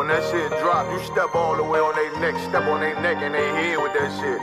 when that shit drop, you step all the way on their neck, step on their neck and their head with that shit.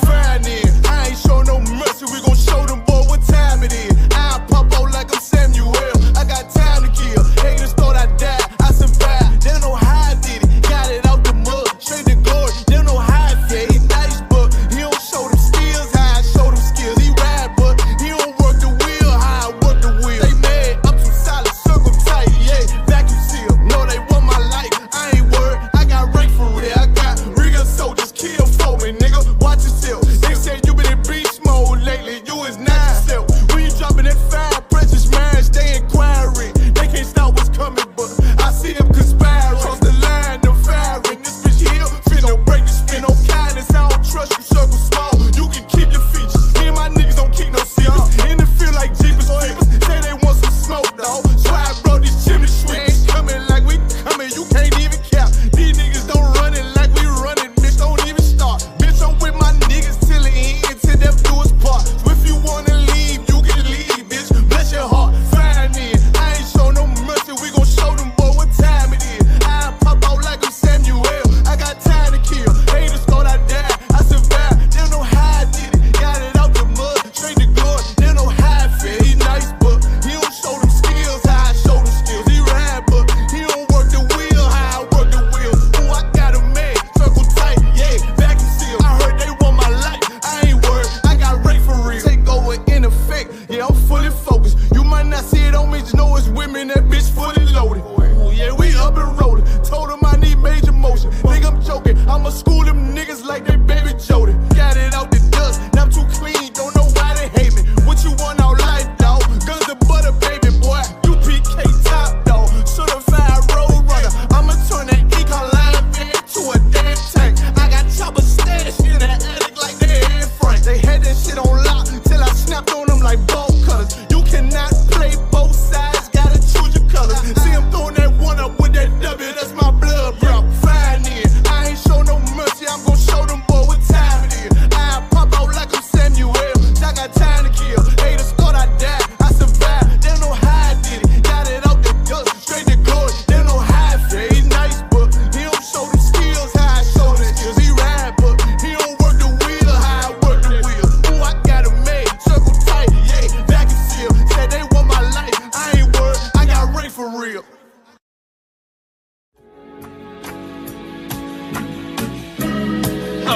Fine then, I ain't show no mercy, we gon' show them boy what time it is. I pop out like I'm Samuel, I got time to kill. Haters thought I died, I survived. They don't know how I did it, got it out the mud, straight to glory. They don't know how I feel, he nice but he don't show them skills, how I show them skills. He ride but he don't work the wheel, how I work the wheel. They mad, I'm too solid, circle tight, yeah, vacuum seal. No, they want my life, I ain't worried, I got rank for real. I got real soldiers, kill for me, nigga, watch yourself. They said you been in beast mode lately, you is not yourself. When you dropping that fire, precious minds, they inquiring. They can't stop what's coming, but I see them conspiring. Cross the line, them firing. This bitch here, finna break the spin. No kindness, I don't trust you, circle small. You can keep your features. Me and my niggas don't keep no secrets. In the feel like Jeepers Creepers. Say they want some smoke, dawg. So I brought these chimney sweepers. Coming like we coming, you can't even cap. These niggas don't run it like we running, bitch, don't even start. Bitch, I'm with my niggas till the end, till death do us part. So if you wanna leave, you can leave, bitch. Bless your heart, fine in. I ain't show no mercy, we gon' show them boy what time it is. I pop out like I'm Samuel, I got time to kill. Haters thought I died, I survived. They don't know how I did it, got it out the mud, straight to glory. They don't know how I feel, he nice but he don't show them skills, how I show them skills. He ride but he don't work the wheel, how I work the wheel. Ooh, I got him made, circle tight, yeah, vacuum seal. I heard they want my life, I ain't worried, I got rank for real. Take over in effect, yeah, I'm fully focused. You might not see it on me, just know it's women, that bitch fully loaded. Ooh, yeah, we up and rolling. Told him I need major motion. Think I'm joking, I'ma school them niggas like they baby Jody. Got it out the dust, now I'm too clean, don't know why they hate me. What you want out life, dawg? Guns to butter, baby boy. UPK top, dawg. Certified road runner. I'ma turn that econ line van to a damn tank. I got chopper stash in that attic like they Anne Frank. They had that shit on lock till I snapped on them like bolt cutters. You cannot play both sides, gotta choose your colors. See him throwing that one up with that W, that's my blood, bro. Fine in, I ain't show no mercy, I'm gon' show them boy what time it is. I pop out like I'm Samuel, I got time to kill. Haters thought I died, I survived. They don't know how I did it, got it out the dust, straight to glory. They don't know how I feel, he nice but he don't show them skills, how I show them skills. He ride but he don't work the wheel, how I work the wheel. Ooh, I got him made, circle tight, yeah, vacuum seal. Said they want my life, I ain't worried, I got rank for real.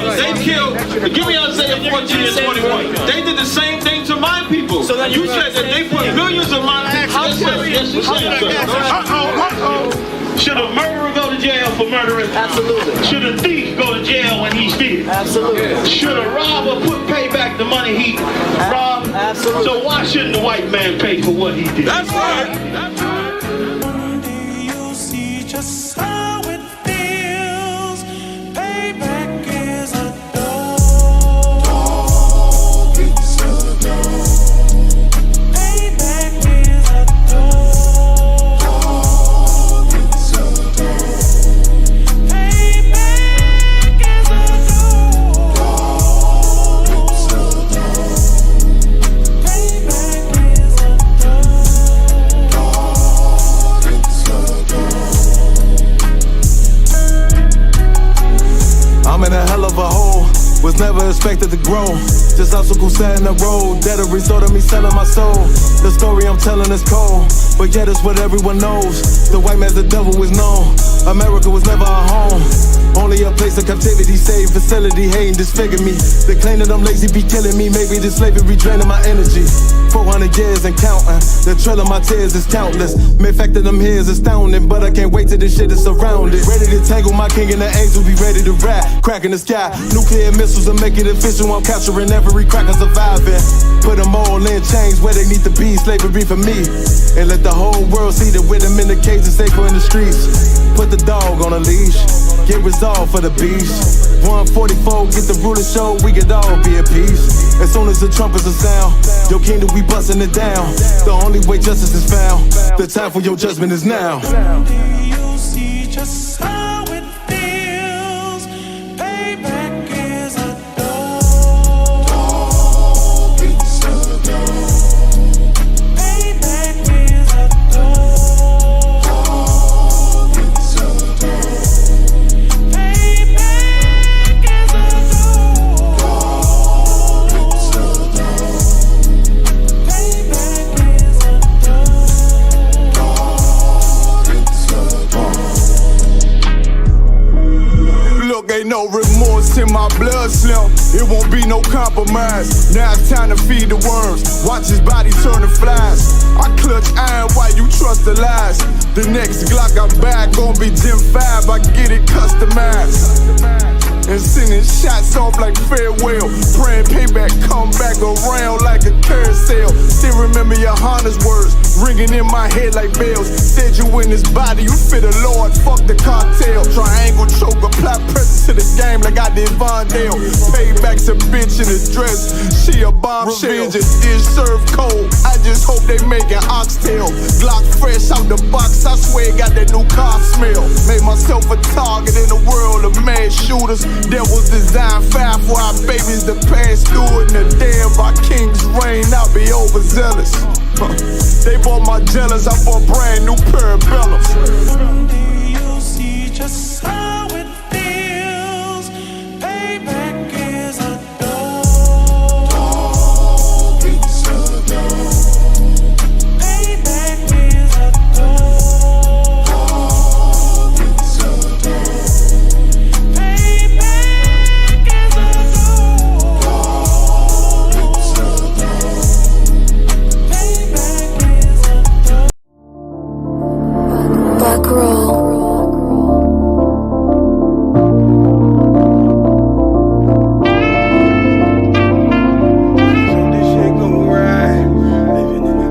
They killed, give me Isaiah 14 and 21. They did the same thing to my people. So you said that they put millions of my actions. Should a murderer go to jail for murdering? Absolutely. Should a thief go to jail when he steals? Absolutely. Should a robber pay back the money he robbed? Absolutely. So why shouldn't the white man pay for what he did? That's right. That's right. One day you'll see just how it feels. Payback is a dog. It's a dog. Payback is a dog. It's a dog. Payback is a dog. It's a dog. Payback is a dog. It's a dog. I'm in a hell of a hole, was never expected to grow. Just obstacle set in the road, that a result of me selling my soul. The story I'm telling is cold, but yet it's what everyone knows. The white man's the devil is known. America was never a home, only a place of captivity, safe facility, hating, disfigure me. They claim that I'm lazy, be killing me. Maybe the slavery draining my energy. 400 years and counting, the trail of my tears is countless. Main fact that I'm here is astounding, but I can't wait till this shit is surrounded. Ready to tangle my king and the angel, be ready to rap. Cracking the sky, nuclear missiles and make it official. I'm capturing every cracker surviving. Put them all in chains where they need to be, slavery for me. And let the whole world see that with them in the cage and safer in the streets. Put the dog on a leash, get resolved for the beast. 144, get the ruler show, we could all be at peace. As soon as the trumpets are sound, your kingdom we busting it down. The only way justice is found, the time for your judgment is now. Someday you'll see just how it feels. Payback is a dog. It's a dog. Payback is a dog. It's a It won't be no compromise. Now it's time to feed the worms. Watch his body turn to flies. I clutch iron while you trust the lies. The next Glock I'm back gon' be Gen 5. I get it customized. And sending shots off like farewell. Praying payback come back around like a carousel. Still remember your Honda's words ringing in my head like bells. Said you in this body, you fit a Lord, fuck the cartel. Triangle choke, apply pressure to the game like I did Vondale. Payback's a bitch in a dress, she a bombshell. Revenge is served cold, I just hope they making oxtail. Glock fresh out the box, I swear it got that new car smell. Made myself a target in a world of mad shooters. Devils design fire for our babies to pass through. In the day of our king's reign, I'll be overzealous. They bought my jealous, I bought brand new parabellums. Someday you'll see just how it feels. Payback is a dog. It's a dog. Payback is a dog. It's a dog. Payback is a dog. It's a dog. Payback is a dog. Back row. This shit gon' ride. Living in the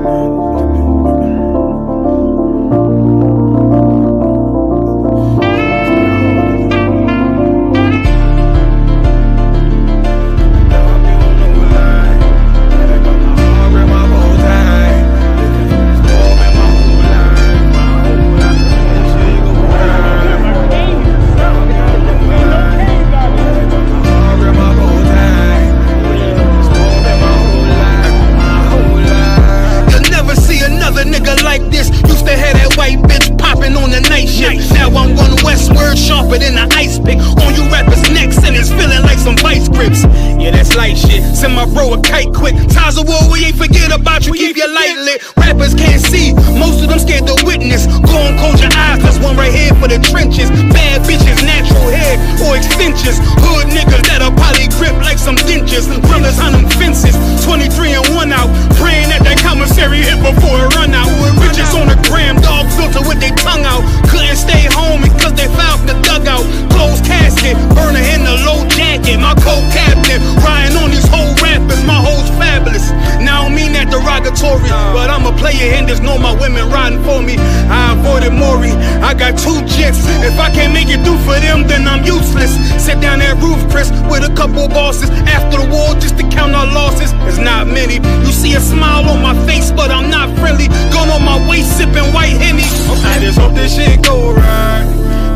than an ice pick on you rappers' necks, and it's feeling like some vice grips. Yeah, that's light shit. Send my bro a kite quick. Ties of war, we ain't forget about you. Keep your light lit. Rappers can't see, most of them scared to witness. Go on, close your eyes, there's one right here for the trenches. Bad bitches, natural hair or extensions. Hood niggas that'll probably grip like some dentures. Brothers on them fences, 23 and 1 out. Praying that that commissary hit before it run out. Bitches on the gram, dog filter with their tongue out. Couldn't stay home because they found the dugout. Closed casket, burner in the low jacket. My co-captain, riding on these whole rappers. My hoes fabulous. Now I don't mean that derogatory, but I'm a player and there's no my women riding for me. I avoided Maury, I got 2 jets. If I can't make it through for them, then I'm useless. Sit down that roof, Chris, with a couple bosses. After the war, just to count our losses. It's not many. You see a smile on my face, but I'm not friendly. Gun on my waist, sipping white Henny. I just hope this shit go right.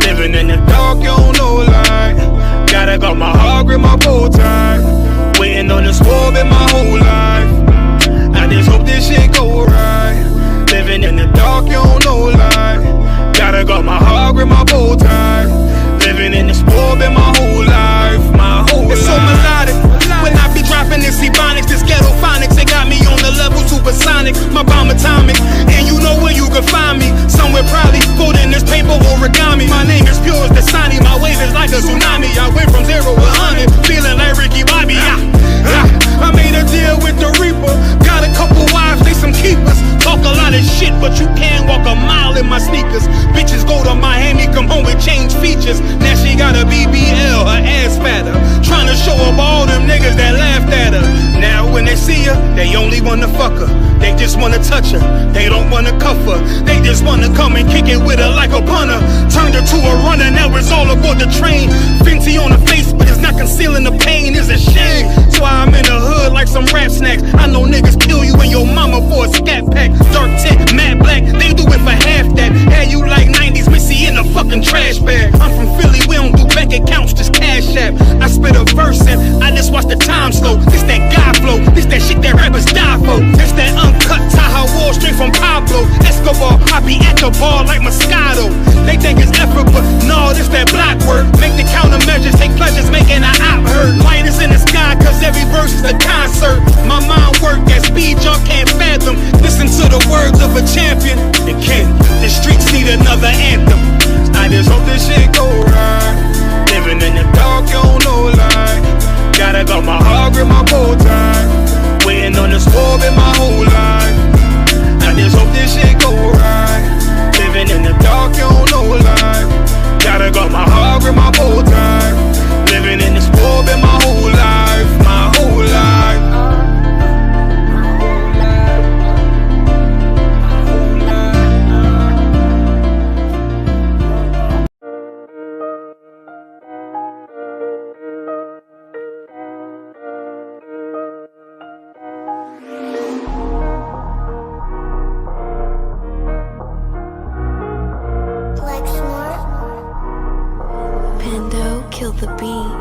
Living in the dark, you don't know light. Gotta got my heart with my bow tie. Waiting on this war been my whole life. I just hope this shit go right. Living in the dark, you don't know light. Gotta got my heart with my bow tie. Living in this war been my whole life. My whole life. It's so melodic. When I be dropping this ebonics, this ghetto phonics, it got me on the level supersonic. My bomb atomic, and you know where you can find me. Somewhere probably folding this paper origami. My name is pure as the Dasani. My wave is like a tsunami. I went from 0 to 100, feeling like Ricky Bobby. I made a deal with the Reaper. Got a couple wives, they some keepers. Talk a lot of shit, but you can't walk a mile in my sneakers. Bitches go to Miami, come home with change features. Now she got a BBL, her ass fatter. Trying to show up all them niggas that laughed at her. Now when they see her, they only wanna fuck her. They just wanna touch her, they don't wanna cuff her. They just wanna come and kick it with her like a punter. Turned her to a runner, now it's all aboard the train. Fenty on the face, but it's not concealing the pain, it's a shame. So I'm in the hood like some rap snacks. I know niggas kill you and your mama for a scat pack. Dark tech, matte black, they do it for half that. Had you like 90s Missy in a fucking trash bag. I'm from Philly, we don't do bank accounts, just cash app. I spit a verse and I just watch the time slow. This that guy flow, this that shit that rappers die for. This that uncut Taha Wall straight from Pablo Escobar. I be at the bar like Moscato. They think it's effort, but no, this that block work. Make the countermeasures, take pleasures, making an op hurt. Light is in the sky, cause every verse is a concert. My mind work at speed y'all can't fathom. Listen to the words of a champion. The king, the streets need another anthem. I just hope this shit go right. Living in the dark, you don't know light. Gotta Gotta got my heart grip my bow tie. Waiting on the score in my whole life. I just hope this shit go right. Living in the dark, you don't know life. Gotta got my heart grip my bow tie. Living in the score in my whole life. My whole life. Kill the beat.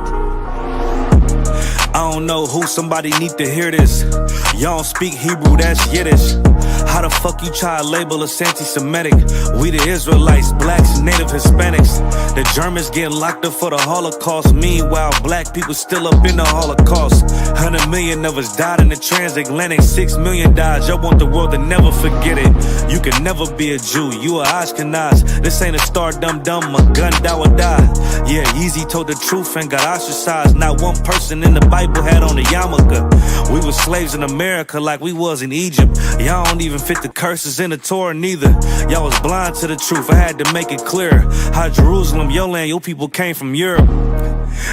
I don't know who, somebody need to hear this. Y'all don't speak Hebrew, that's Yiddish. How the fuck you try to label us anti-Semitic? We the Israelites, blacks, native Hispanics. The Germans getting locked up for the Holocaust. Meanwhile, black people still up in the Holocaust. 100 million of us died in the transatlantic. 6 million died, y'all want the world to never forget it. You can never be a Jew, you a Ashkenaz. This ain't a star dum-dum, a gun that would die. Yeah, Yeezy told the truth and got ostracized. Not one person in the Bible had on a yarmulke. We was slaves in America like we was in Egypt. Y'all don't even fit the curses in the Torah neither. Y'all was blind to the truth, I had to make it clear. How Jerusalem, your land, your people came from Europe.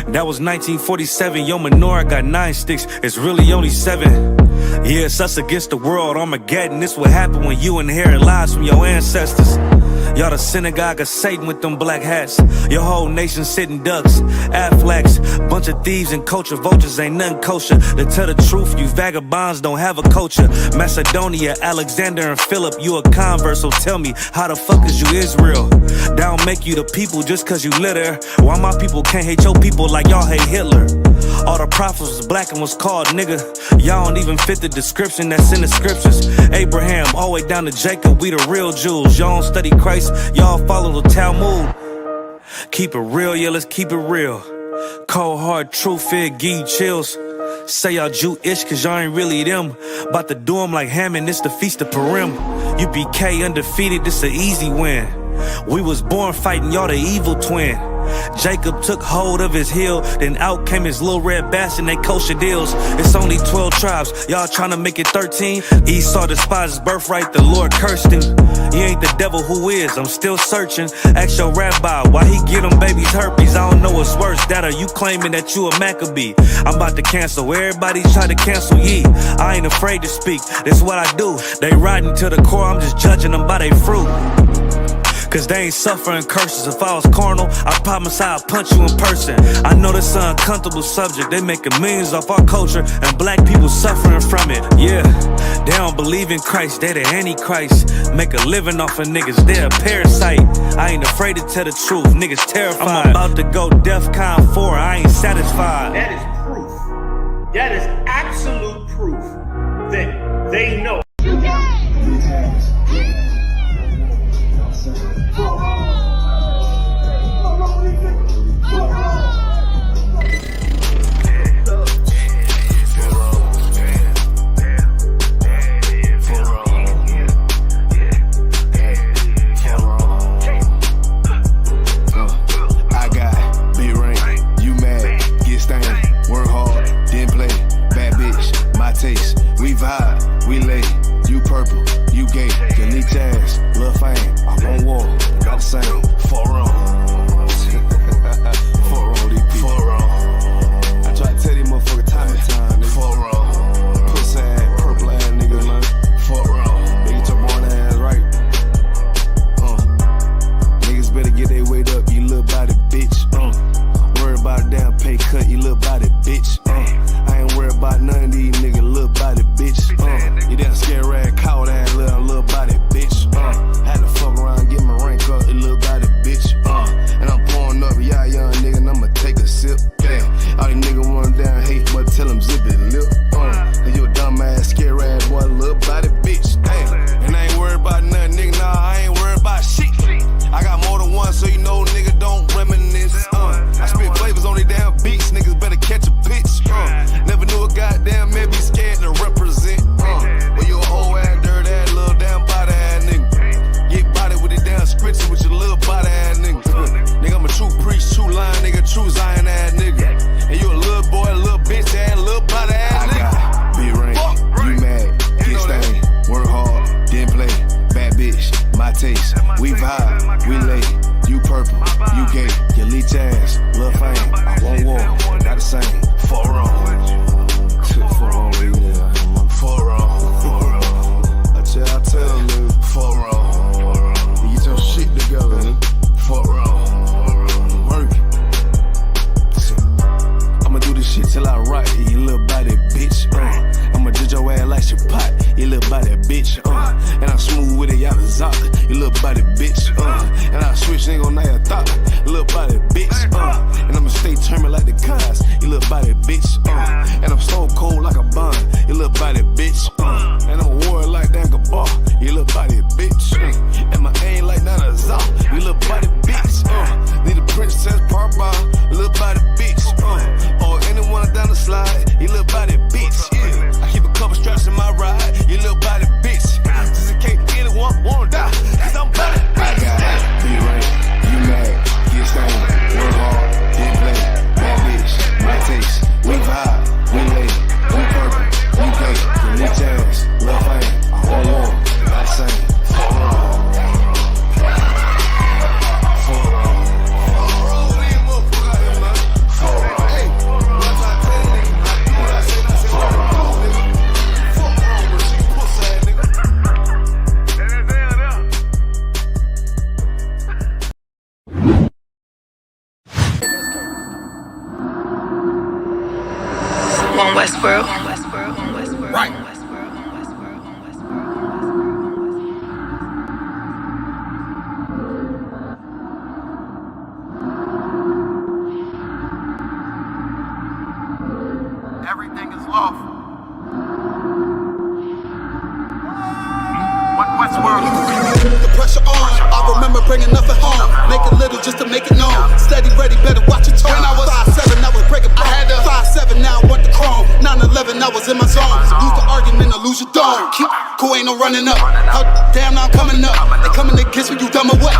That was 1947, your menorah got 9 sticks, it's really only 7. Yeah, it's us against the world, Armageddon. This what happened when you inherit lies from your ancestors. Y'all the synagogue of Satan with them black hats. Your whole nation sitting ducks, Aflacs. Bunch of thieves and culture vultures, ain't nothing kosher. To tell the truth, you vagabonds don't have a culture. Macedonia, Alexander and Philip, you a convert, so tell me, how the fuck is you Israel? That don't make you the people just cause you live there. Why my people can't hate your people like y'all hate Hitler? All the prophets was black and was called nigga. Y'all don't even fit the description that's in the scriptures. Abraham, all the way down to Jacob, we the real Jews. Y'all don't study Christ, y'all follow the Talmud. Keep it real, yeah, let's keep it real. Cold hard truth, it give you chills. Say y'all Jewish cause y'all ain't really them. About to do them like Hammond, this the Feast of Purim. UPK undefeated, this an easy win. We was born fighting, y'all the evil twin. Jacob took hold of his heel, then out came his little red bastard, they kosher deals. It's only 12 tribes, y'all trying to make it 13. Esau despised his birthright, the Lord cursed him. He ain't the devil, who is? I'm still searching. Ask your rabbi, why he get them babies herpes? I don't know what's worse, that or you claiming that you a Maccabee. I'm about to cancel, everybody try to cancel ye. I ain't afraid to speak, that's what I do. They riding to the core, I'm just judging them by their fruit. Cause they ain't suffering curses. If I was carnal, I promise I'd punch you in person. I know this an uncomfortable subject. They making millions off our culture and black people suffering from it. Yeah, they don't believe in Christ, they the Antichrist. Make a living off of niggas, they a parasite. I ain't afraid to tell the truth, niggas terrified. I'm about to go DEFCON 4, I ain't satisfied. That is proof. That is absolute proof that they know. We vibe, we lay, you purple, you gay, delete your ass, lil' fame, I'm on wall, got the same, 4 on. 4 on, DP. 4 on. I try to tell these motherfuckers time and time, nigga. 4 on. Pussy ass, purple ass nigga, man. 4 on. They get your born ass right. Niggas better get their weight up, you little body bitch. Worry about a damn pay cut, you little body bitch. I ain't worried about none of these niggas, little body bitch. You damn scared rag, cow ass little body bitch. Had to fuck around, get my rank up, you little body bitch. your pot, you little body bitch, and I'm smooth with it, y'all the Zaka, you little body bitch, and I switch nigga on Naya Thought, you little body bitch, and I'ma stay turning like the cars, you little body bitch, and I'm so cold like a bond, you little body bitch, and I'm a warrior like Dagobah, you little body bitch, and my aim like Nana Zah, you little body bitch, need a princess Parba, you little body bitch, or anyone down the slide, you little body bitch, yeah. I keep a couple straps in my ride, you little body bitch, just in case anyone wanna die, cause I'm body bitch. I got it, be right, you mad, get stained, work hard, get play, bad bitch, my taste, we vibe, we lay, we purple, we gay, we jazz, love fame, I hold on, and I sing. Westworld. Right. Everything is lawful. Westworld. The pressure on. I remember bringing nothing home. Make it little just to make it known. Steady, ready, better watch your tone. When I was 5'7", I was breaking. I had 5'7", now I want the chrome. 9'11", I was in my zone. Lose the argument or lose your dome. Keep cool, ain't no running up. How damn, now I'm coming up. They coming against me, you dumb or what?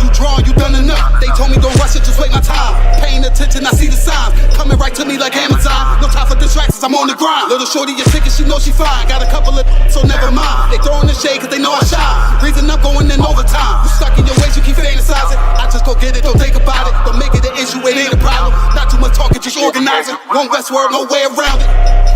You drawn, you done enough. They told me don't rush it, just wait my time. Paying attention, I see the signs. Coming right to me like Amazon. No time for distractions, I'm on the grind. Little shorty, your ticket, she knows she fine. Got a couple of so never mind. They throwing the shade cause they know I shine. Reason I'm going in overtime. You stuck in your ways, you keep fantasizing. I just go get it, don't think about it. Don't make it an issue, it ain't a problem. Not too much talking, just organizing. One Westworld, no way around it.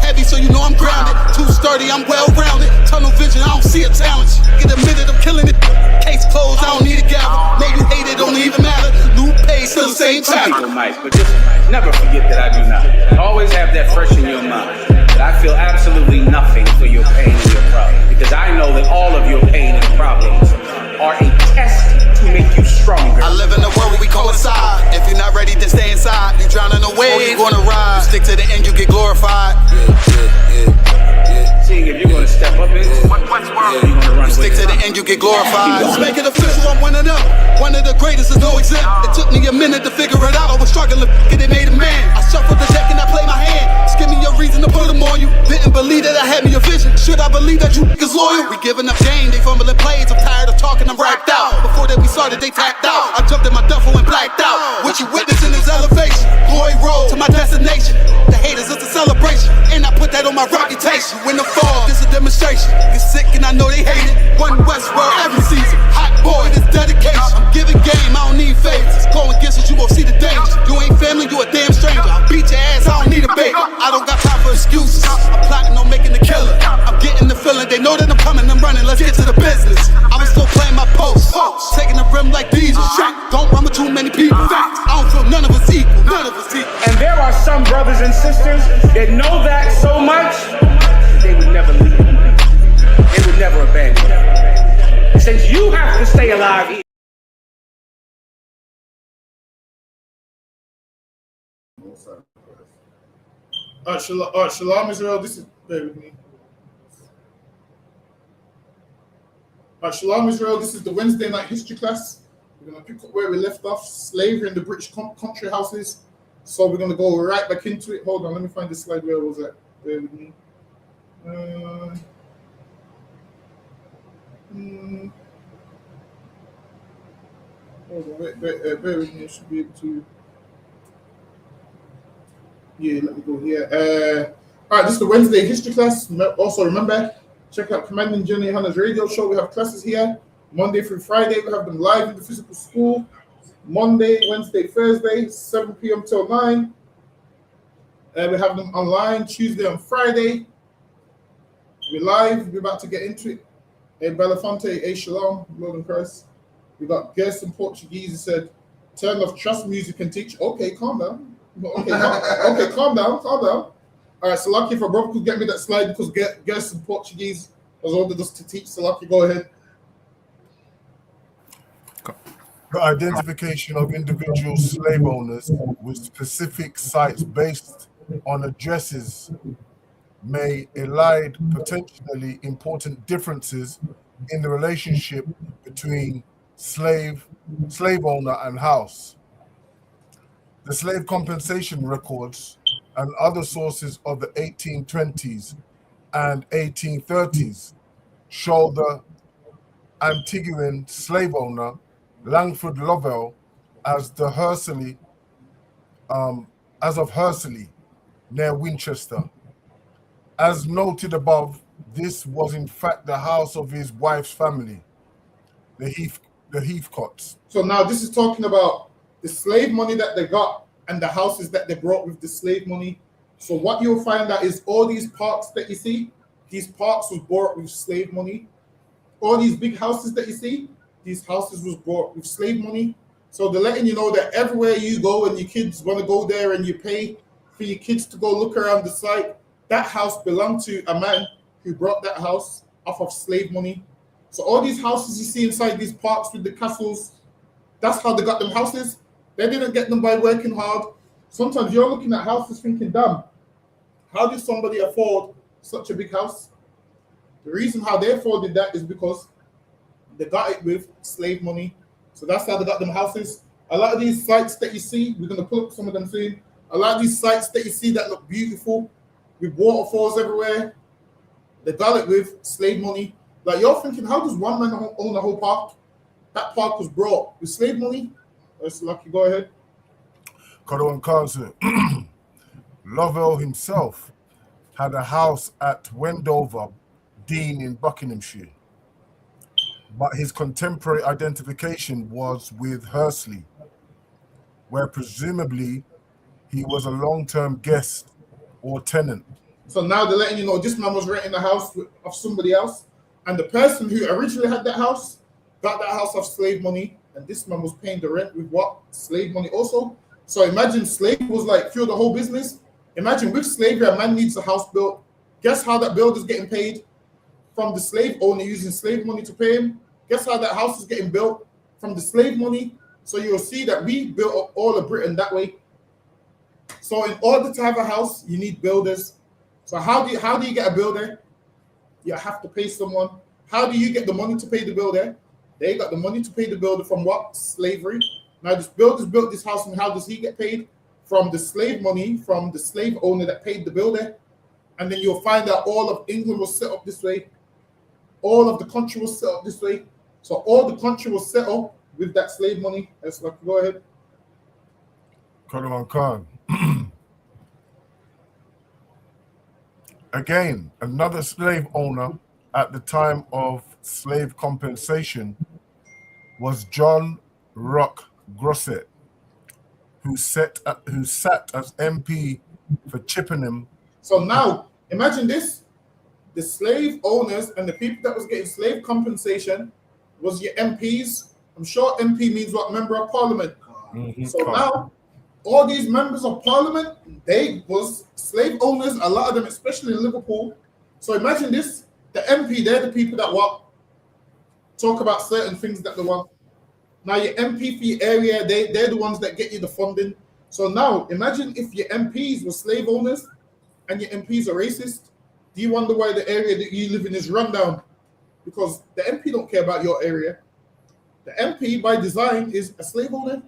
Heavy, so you know I'm grounded. Too sturdy, I'm well rounded. Tunnel vision, I don't see a challenge. Get admitted, I'm killing it. Case closed, I don't need a gavel. Know you hate it, don't even matter. New page, still the same Some time. people might, but just never forget that I do not. Always have that fresh in your mind. That I feel absolutely nothing for your pain and your problem. Because I know that all of your pain and problems are a test to make you stronger. I live in a world where we coincide. If you're not ready, then stay inside. You drown in a wave, you gonna ride. You stick to the end, you get glorified. Seeing if you're gonna step up in it, you're gonna run Stick to the end, you get glorified. Let's make it official, I'm one of them. One of the greatest is no exempt. It took me a minute to figure it out. I was struggling, get it made a man. I shuffled the deck and I played my hand. Just give me a reason to put them on you. Didn't believe that I had me a vision. Should I believe that you niggas loyal? We giving up game, they fumbling plays. I'm tired of talking, I'm racked out. Before that we started, they tapped out. I jumped in my duffel and blacked out. What you witnessing is elevation. Glory road to my destination. The haters, it's a celebration. And I put that on my reputation. When the fall, this a demonstration. Get sick and I know they hate it. One Westworld every season. Hot boy, this dedication. I'm giving game, I don't need favors. Go against it, you gon' see the danger. You ain't family, you a damn stranger. I'll beat your ass, I don't need a baby. I don't got time for excuses. I'm plotting on making the killer. I'm getting the feeling, they know that I'm coming, I'm running. Let's get to the business. I was still playing my post. Taking the rim like diesel. Don't run with too many people. I don't feel none of us equal. None of us equal. And there are some brothers and sisters that know that so much, they would never leave you. They would never abandon you. And since you have to stay alive, Shalom Israel, this is, bear with me. Shalom Israel, this is the Wednesday night history class. We're going to pick up where we left off, slavery in the British country houses. So we're going to go right back into it. Hold on, let me find the slide where I was at. Bear with me. Hold on, wait, bear with me. I should be able to. Yeah, let me go here. All right, this is the Wednesday history class. Also, remember, check out Commanding Jenny Hannah's radio show. We have classes here Monday through Friday. We have them live in the physical school. Monday, Wednesday, Thursday, 7 p.m. till 9. We have them online Tuesday and Friday. We're live. We're about to get into it. Belafonte, Shalom, Lord and Christ. We got guests in Portuguese. He said, turn off trust music and teach. Okay, calm down. Okay, calm down. All right, Salaki, if a brother could get me that slide, because get some Portuguese has ordered us to teach. Salaki, go ahead. The identification of individual slave owners with specific sites based on addresses may elide potentially important differences in the relationship between slave owner and house. The slave compensation records and other sources of the 1820s and 1830s show the Antiguan slave owner Langford Lovell as the Hursley, as of Hursley, near Winchester. As noted above, this was in fact the house of his wife's family, the Heathcotes. So now this is talking about the slave money that they got and the houses that they brought with the slave money. So what you'll find out is all these parks that you see, these parks was bought with slave money. All these big houses that you see, these houses was bought with slave money. So they're letting you know that everywhere you go and your kids want to go there and you pay for your kids to go look around the site, that house belonged to a man who brought that house off of slave money. So all these houses you see inside these parks with the castles, that's how they got them houses. They didn't get them by working hard. Sometimes you're looking at houses thinking, damn, how did somebody afford such a big house? The reason how they afforded that is because they got it with slave money. So that's how they got them houses. A lot of these sites that you see, we're going to pull up some of them soon. A lot of these sites that you see that look beautiful, with waterfalls everywhere, they got it with slave money. Like you're thinking, how does one man own a whole park? That park was brought with slave money. That's lucky. Go ahead. Kodo and Council. Lovell himself had a house at Wendover Dean in Buckinghamshire, but his contemporary identification was with Hursley, where presumably he was a long-term guest or tenant. So now they're letting you know this man was renting a house of somebody else, and the person who originally had that house got that house off slave money, and this man was paying the rent with what? Slave money also. So imagine slave was like through the whole business. Imagine with slavery, a man needs a house built. Guess how that builder's getting paid? From the slave owner using slave money to pay him. Guess how that house is getting built? From the slave money. So you'll see that we built up all of Britain that way. So in order to have a house, you need builders. So how do you get a builder? You have to pay someone. How do you get the money to pay the builder? They got the money to pay the builder from what? Slavery. Now this builder's built this house, and how does he get paid? From the slave money, from the slave owner that paid the builder. And then you'll find that all of England was set up this way. All of the country was set up this way. So all the country was set up with that slave money. Let's go ahead. Kalaman Khan. Again, another slave owner at the time of slave compensation was John Rock Grosset, who sat as MP for Chippenham. So now, imagine this. The slave owners and the people that was getting slave compensation was your MPs. I'm sure MP means what? Member of Parliament. Mm-hmm. So now, all these members of Parliament, they was slave owners, a lot of them, especially in Liverpool. So imagine this. The MP, they're the people that what? Talk about certain things that they want. Now your MP for your area, they're the ones that get you the funding. So now, imagine if your MPs were slave owners and your MPs are racist. Do you wonder why the area that you live in is run down? Because the MP don't care about your area. The MP, by design, is a slave owner,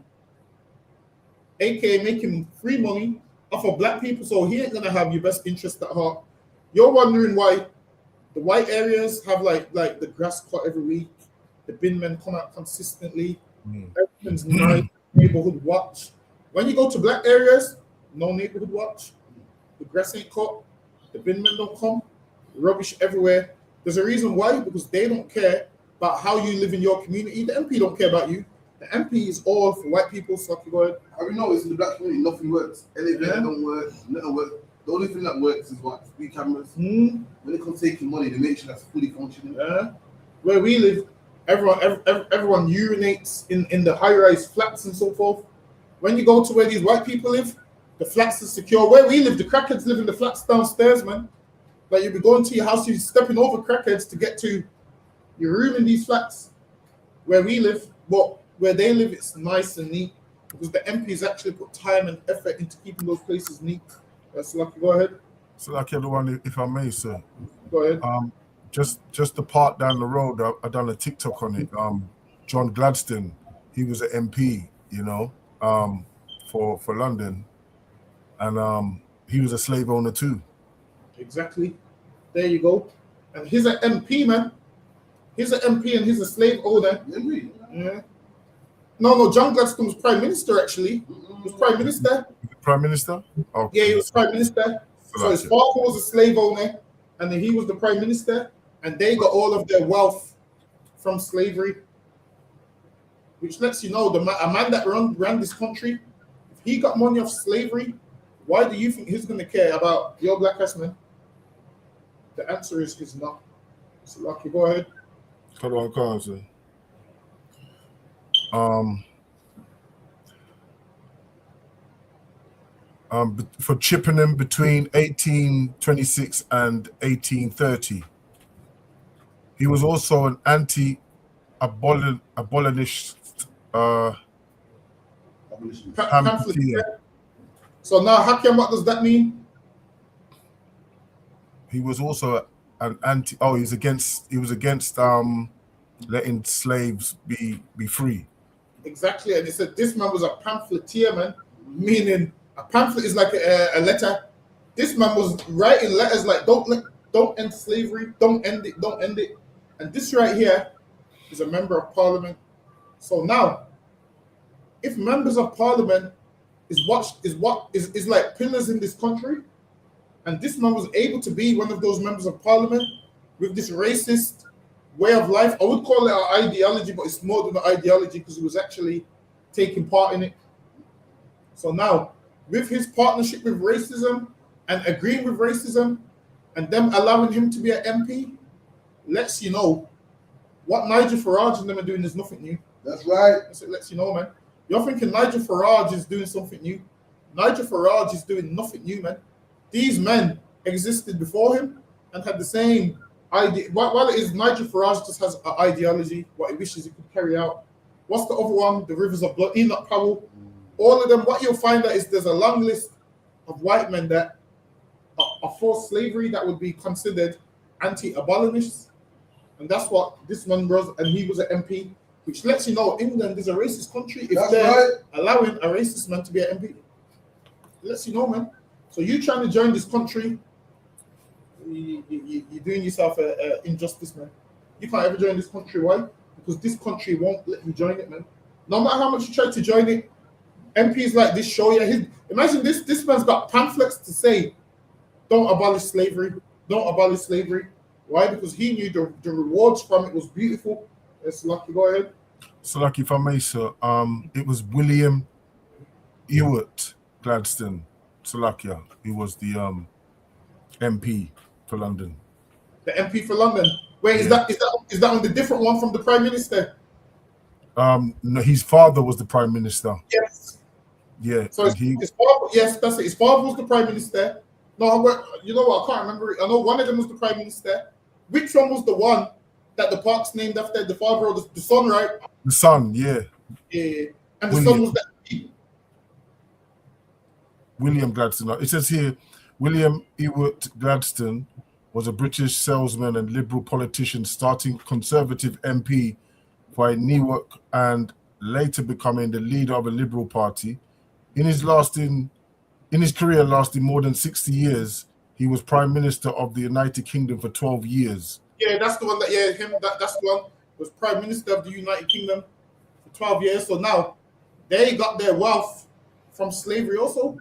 aka making free money off of black people, so he ain't gonna have your best interest at heart. You're wondering why the white areas have like the grass cut every week, the bin men come out consistently, everything's nice, neighborhood watch. When you go to black areas, no neighborhood watch, the grass ain't cut, the bin men don't come, rubbish everywhere. There's a reason why, because they don't care about how you live in your community. The MP don't care about you. The MP is all for white people. So I can go ahead. Have you noticed in the black community, nothing works? Elevator don't work, nothing works. The only thing that works is what? Speed cameras. When it comes to taking money, they make sure that's fully functioning. Yeah. Where we live, everyone urinates in the high-rise flats and so forth. When you go to where these white people live, The flats are secure. Where we live, the crackheads live in the flats downstairs, man. Like you'll be going to your house, you're stepping over crackheads to get to your room in these flats. Where we live, but where they live, it's nice and neat because the MPs actually put time and effort into keeping those places neat. That's lucky. Go ahead. So like everyone, if I may, sir. Go ahead. Just the part down the road, I done a TikTok on it. John Gladstone, he was an MP, for London, and he was a slave owner too. Exactly. There you go. And he's an MP, man. He's an MP and he's a slave owner. Yeah. No, John Gladstone was Prime Minister, actually. He was Prime Minister. Prime Minister? Okay. Yeah, he was Prime Minister. So his father was a slave owner, and then he was the Prime Minister, and they got all of their wealth from slavery, which lets you know a man that ran this country, if he got money off slavery, why do you think he's going to care about your black ass man? The answer is he's not. So, Lucky, go ahead. Hold on, sir. For Chippenham between 1826 and 1830. He was also an anti-abolitionist pamphleteer. So now, Hakim, what does that mean? He was also an anti. Oh, he was against letting slaves be free. Exactly, and he said this man was a pamphleteer, man, meaning a pamphlet is like a letter. This man was writing letters like don't end slavery, don't end it. And this right here is a member of parliament. So now, if members of parliament is like pillars in this country, and this man was able to be one of those members of parliament with this racist way of life, I would call it an ideology, but it's more than an ideology because he was actually taking part in it. So now, with his partnership with racism and agreeing with racism and them allowing him to be an MP, lets you know what Nigel Farage and them are doing is nothing new. That's right. It lets you know, man. You're thinking Nigel Farage is doing something new. Nigel Farage is doing nothing new, man. These men existed before him and had the same idea. While it is Nigel Farage just has an ideology, what he wishes he could carry out. What's the other one? The Rivers of Blood, Enoch Powell. All of them, what you'll find out is there's a long list of white men that are for slavery that would be considered anti-abolitionists. And that's what this man was, and he was an MP, which lets you know England is a racist country if they're allowing a racist man to be an MP. It lets you know, man. So you trying to join this country, you're doing yourself an injustice, man. You can't ever join this country. Why? Because this country won't let you join it, man. No matter how much you try to join it, MPs like this show you. Imagine this man's got pamphlets to say, don't abolish slavery. Don't abolish slavery. Why? Because he knew the rewards from it was beautiful. It's lucky. Go ahead. So lucky, if I may, sir. It was William Ewart Gladstone, Slovakia. He was the MP for London. The MP for London. Wait, is that on the different one from the Prime Minister? No, his father was the Prime Minister. Yes. Yeah. So his father, yes, that's it. His father was the Prime Minister. No, you know what? I can't remember it. I know one of them was the Prime Minister. Which one was the one that the park's named after? The father or the son, right? The son, yeah. Yeah. And the son was that. William Gladstone. It says here, William Ewart Gladstone was a British salesman and Liberal politician, starting Conservative MP for Newark and later becoming the leader of a Liberal Party. In his career lasting more than 60 years, he was Prime Minister of the United Kingdom for 12 years. Yeah, that's the one that's the one. Was Prime Minister of the United Kingdom for 12 years. So now they got their wealth from slavery also.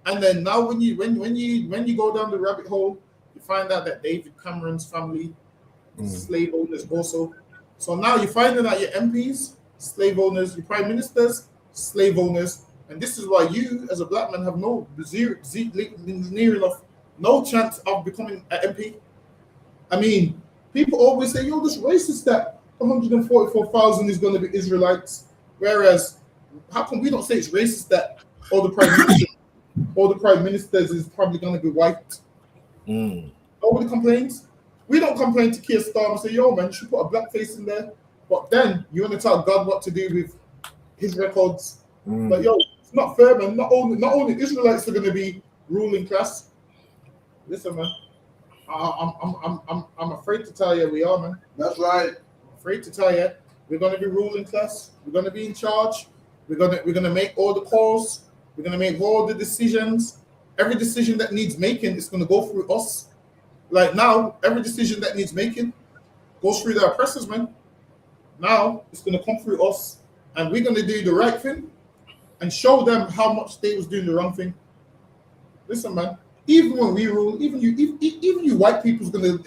And then now when you go down the rabbit hole, you find out that David Cameron's family slave owners also. So now you're finding out your MPs, slave owners, your prime ministers, slave owners. And this is why you, as a black man, have no chance of becoming an MP. I mean, people always say, yo, this racist that 144,000 is going to be Israelites. Whereas, how come we don't say it's racist that all the prime ministers, all the prime ministers is probably going to be white. Nobody complains. We don't complain to Keir Starmer and say, yo, man, you should put a black face in there. But then you want to tell God what to do with his records. But yo, it's not fair, man. Not only Israelites are going to be ruling class. Listen, man, I'm afraid to tell you we are, man. That's right. I'm afraid to tell you we're going to be ruling class. We're going to be in charge. We're gonna make all the calls. We're gonna make all the decisions. Every decision that needs making is gonna go through us. Like now, every decision that needs making goes through the oppressors, man. Now it's gonna come through us, and we're gonna do the right thing and show them how much they was doing the wrong thing. Listen, man. Even when we rule, even you white people's gonna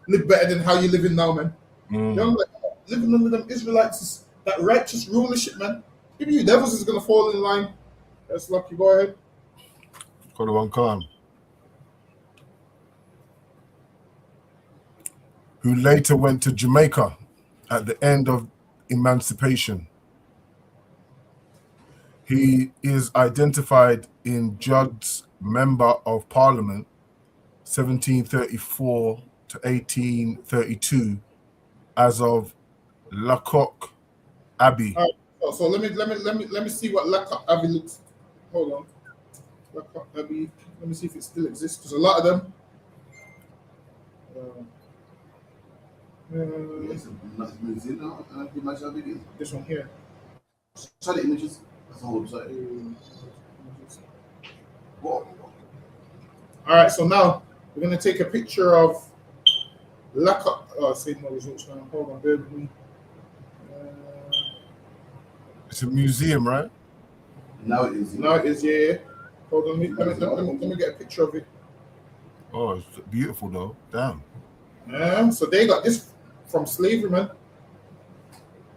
live better than how you're living now, man. You know, like living under them Israelites is that righteous rulership, man. Even you devils is gonna fall in line. That's lucky. Go ahead. Got one Khan, who later went to Jamaica at the end of emancipation. He is identified in Judd's Member of Parliament, 1734 to 1832, as of Lacock Abbey. So let me see what Lacock Abbey looks. Hold on. Lacock Abbey. Let me see if it still exists, because a lot of them. This one here. Show the images. That's the whole website. All right, so now we're gonna take a picture of Lacock. Oh, save my results now. Hold on, bear with me. It's a museum, right? Now it is. Now it is, yeah. Hold on, let me get a picture of it. Oh, it's beautiful though. Damn. Yeah, so they got this from slavery, man.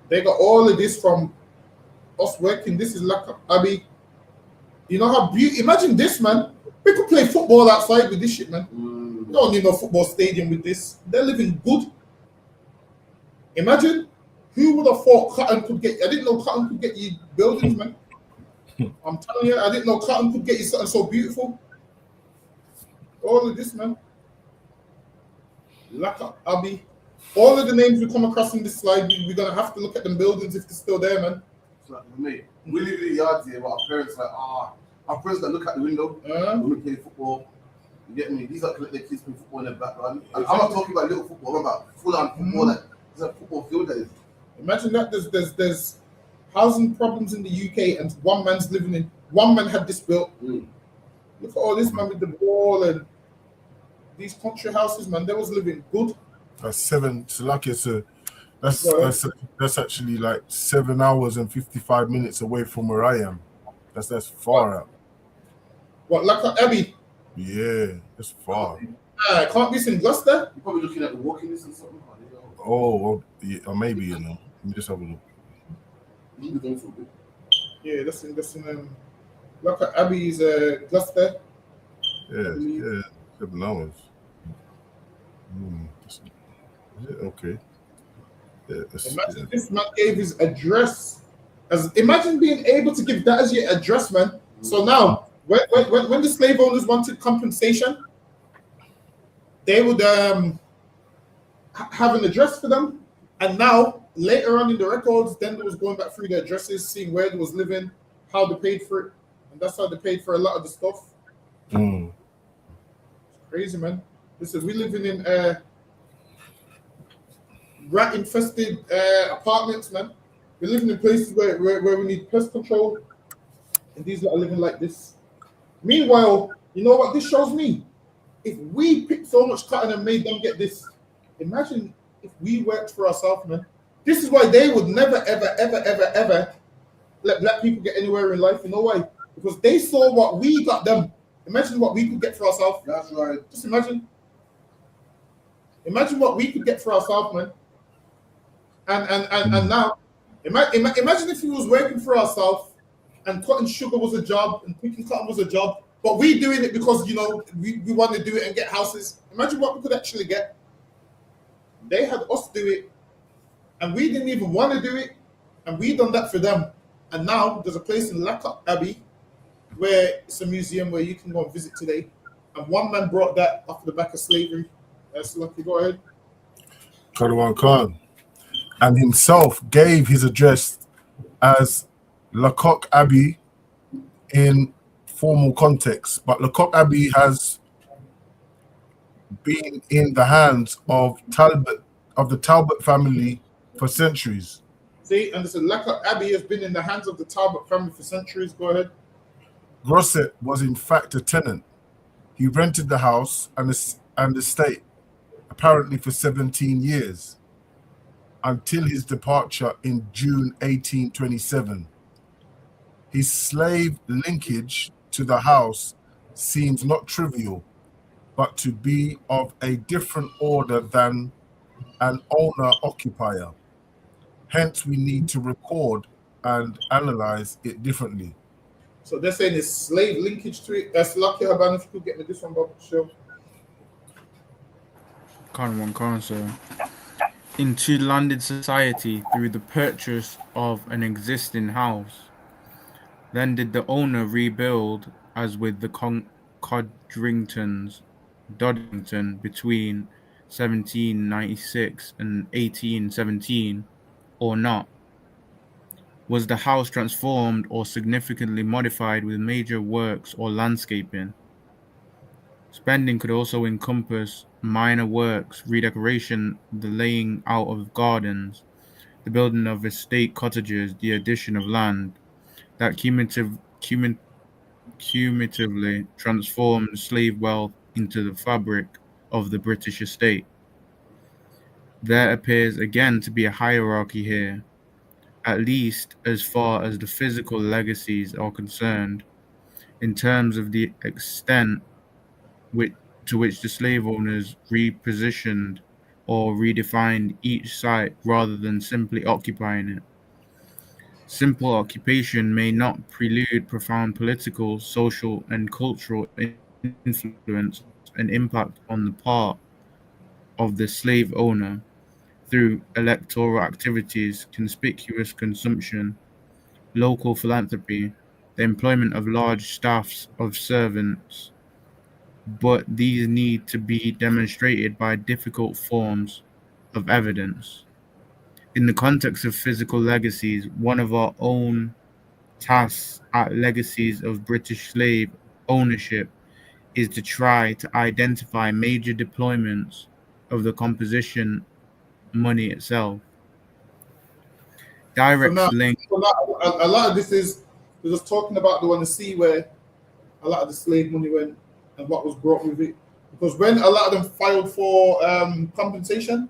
They got all of this from us working. This is Lacock Abbey. You know how beautiful. Imagine this, man. We could play football outside with this shit, man. You don't need no football stadium with this. They're living good. Imagine. Who would have thought cotton could get? I didn't know cotton could get you buildings, man. I'm telling you, I didn't know cotton could get you something so beautiful. All of this, man. Lacock Abbey. All of the names we come across in this slide, we're gonna have to look at them buildings if they're still there, man. It's like, mate, we live in the yards here, but our parents like, our friends that look out the window when we play football. You get me? These are let their kids play football in the background. I'm not talking about little football. I'm about full-on football. Like there's a football field that is. Imagine that there's housing problems in the UK and one man had this built. Look at all this, man, with the wall and these country houses, man. They was living good. That's seven. So like that's actually like 7 hours and 55 minutes away from where I am. That's far out. What, Lacock Abbey? Yeah, it's far. Can't this in Gloucester? You're probably looking at the walking distance or something. Oh, well, yeah, or maybe, you know. Let me just have a look. Yeah, that's in Lacock Abbey is Gloucester. Yeah, 7 hours. Okay. Yeah, imagine this man gave his address. Imagine being able to give that as your address, man. So now, when the slave owners wanted compensation, they would have an address for them. And now, later on in the records, then there was going back through the addresses, seeing where they was living, how they paid for it. And that's how they paid for a lot of the stuff. It's crazy, man. Listen, we living in rat-infested apartments, man. We're living in places where we need pest control. And these are living like this. Meanwhile, you know what this shows me? If we picked so much cotton and made them get this, imagine if we worked for ourselves, man. This is why they would never, ever, ever, ever, ever let black people get anywhere in life. You know why? Because they saw what we got them. Imagine what we could get for ourselves. That's right. Just imagine. Imagine what we could get for ourselves, man. And now, imagine if we was working for ourselves and cutting sugar was a job and picking cotton was a job, but we doing it because, you know, we want to do it and get houses. Imagine what we could actually get. They had us do it, and we didn't even want to do it, and we done that for them. And now there's a place in Lacock Abbey where it's a museum where you can go and visit today. And one man brought that off the back of slavery. That's lucky. Go ahead. Karawan Khan, and himself gave his address as Lecoq Abbey in formal context, but Lecoq Abbey has been in the hands of the Talbot family for centuries. See, and listen, Lecoq Abbey has been in the hands of the Talbot family for centuries. Go ahead. Grosset was in fact a tenant. He rented the house and estate apparently for 17 years until his departure in June 1827. His slave linkage to the house seems not trivial, but to be of a different order than an owner-occupier. Hence, we need to record and analyze it differently. So they're saying it's slave linkage to it. That's lucky, Haban, if you could get me this one, Bob. Sure. Khan, sir. Into landed society through the purchase of an existing house. Then did the owner rebuild, as with the Codringtons, Doddington, between 1796 and 1817, or not? Was the house transformed or significantly modified with major works or landscaping? Spending could also encompass minor works, redecoration, the laying out of gardens, the building of estate cottages, the addition of land, that cumulatively transformed slave wealth into the fabric of the British estate. There appears again to be a hierarchy here, at least as far as the physical legacies are concerned, in terms of the extent to which the slave owners repositioned or redefined each site rather than simply occupying it. Simple occupation may not prelude profound political, social, and cultural influence and impact on the part of the slave owner through electoral activities, conspicuous consumption, local philanthropy, the employment of large staffs of servants, but these need to be demonstrated by difficult forms of evidence. In the context of physical legacies, one of our own tasks at legacies of British slave ownership is to try to identify major deployments of the composition money itself. Direct link. A lot of this is we're just talking about the one to see where a lot of the slave money went and what was brought with it. Because when a lot of them filed for compensation,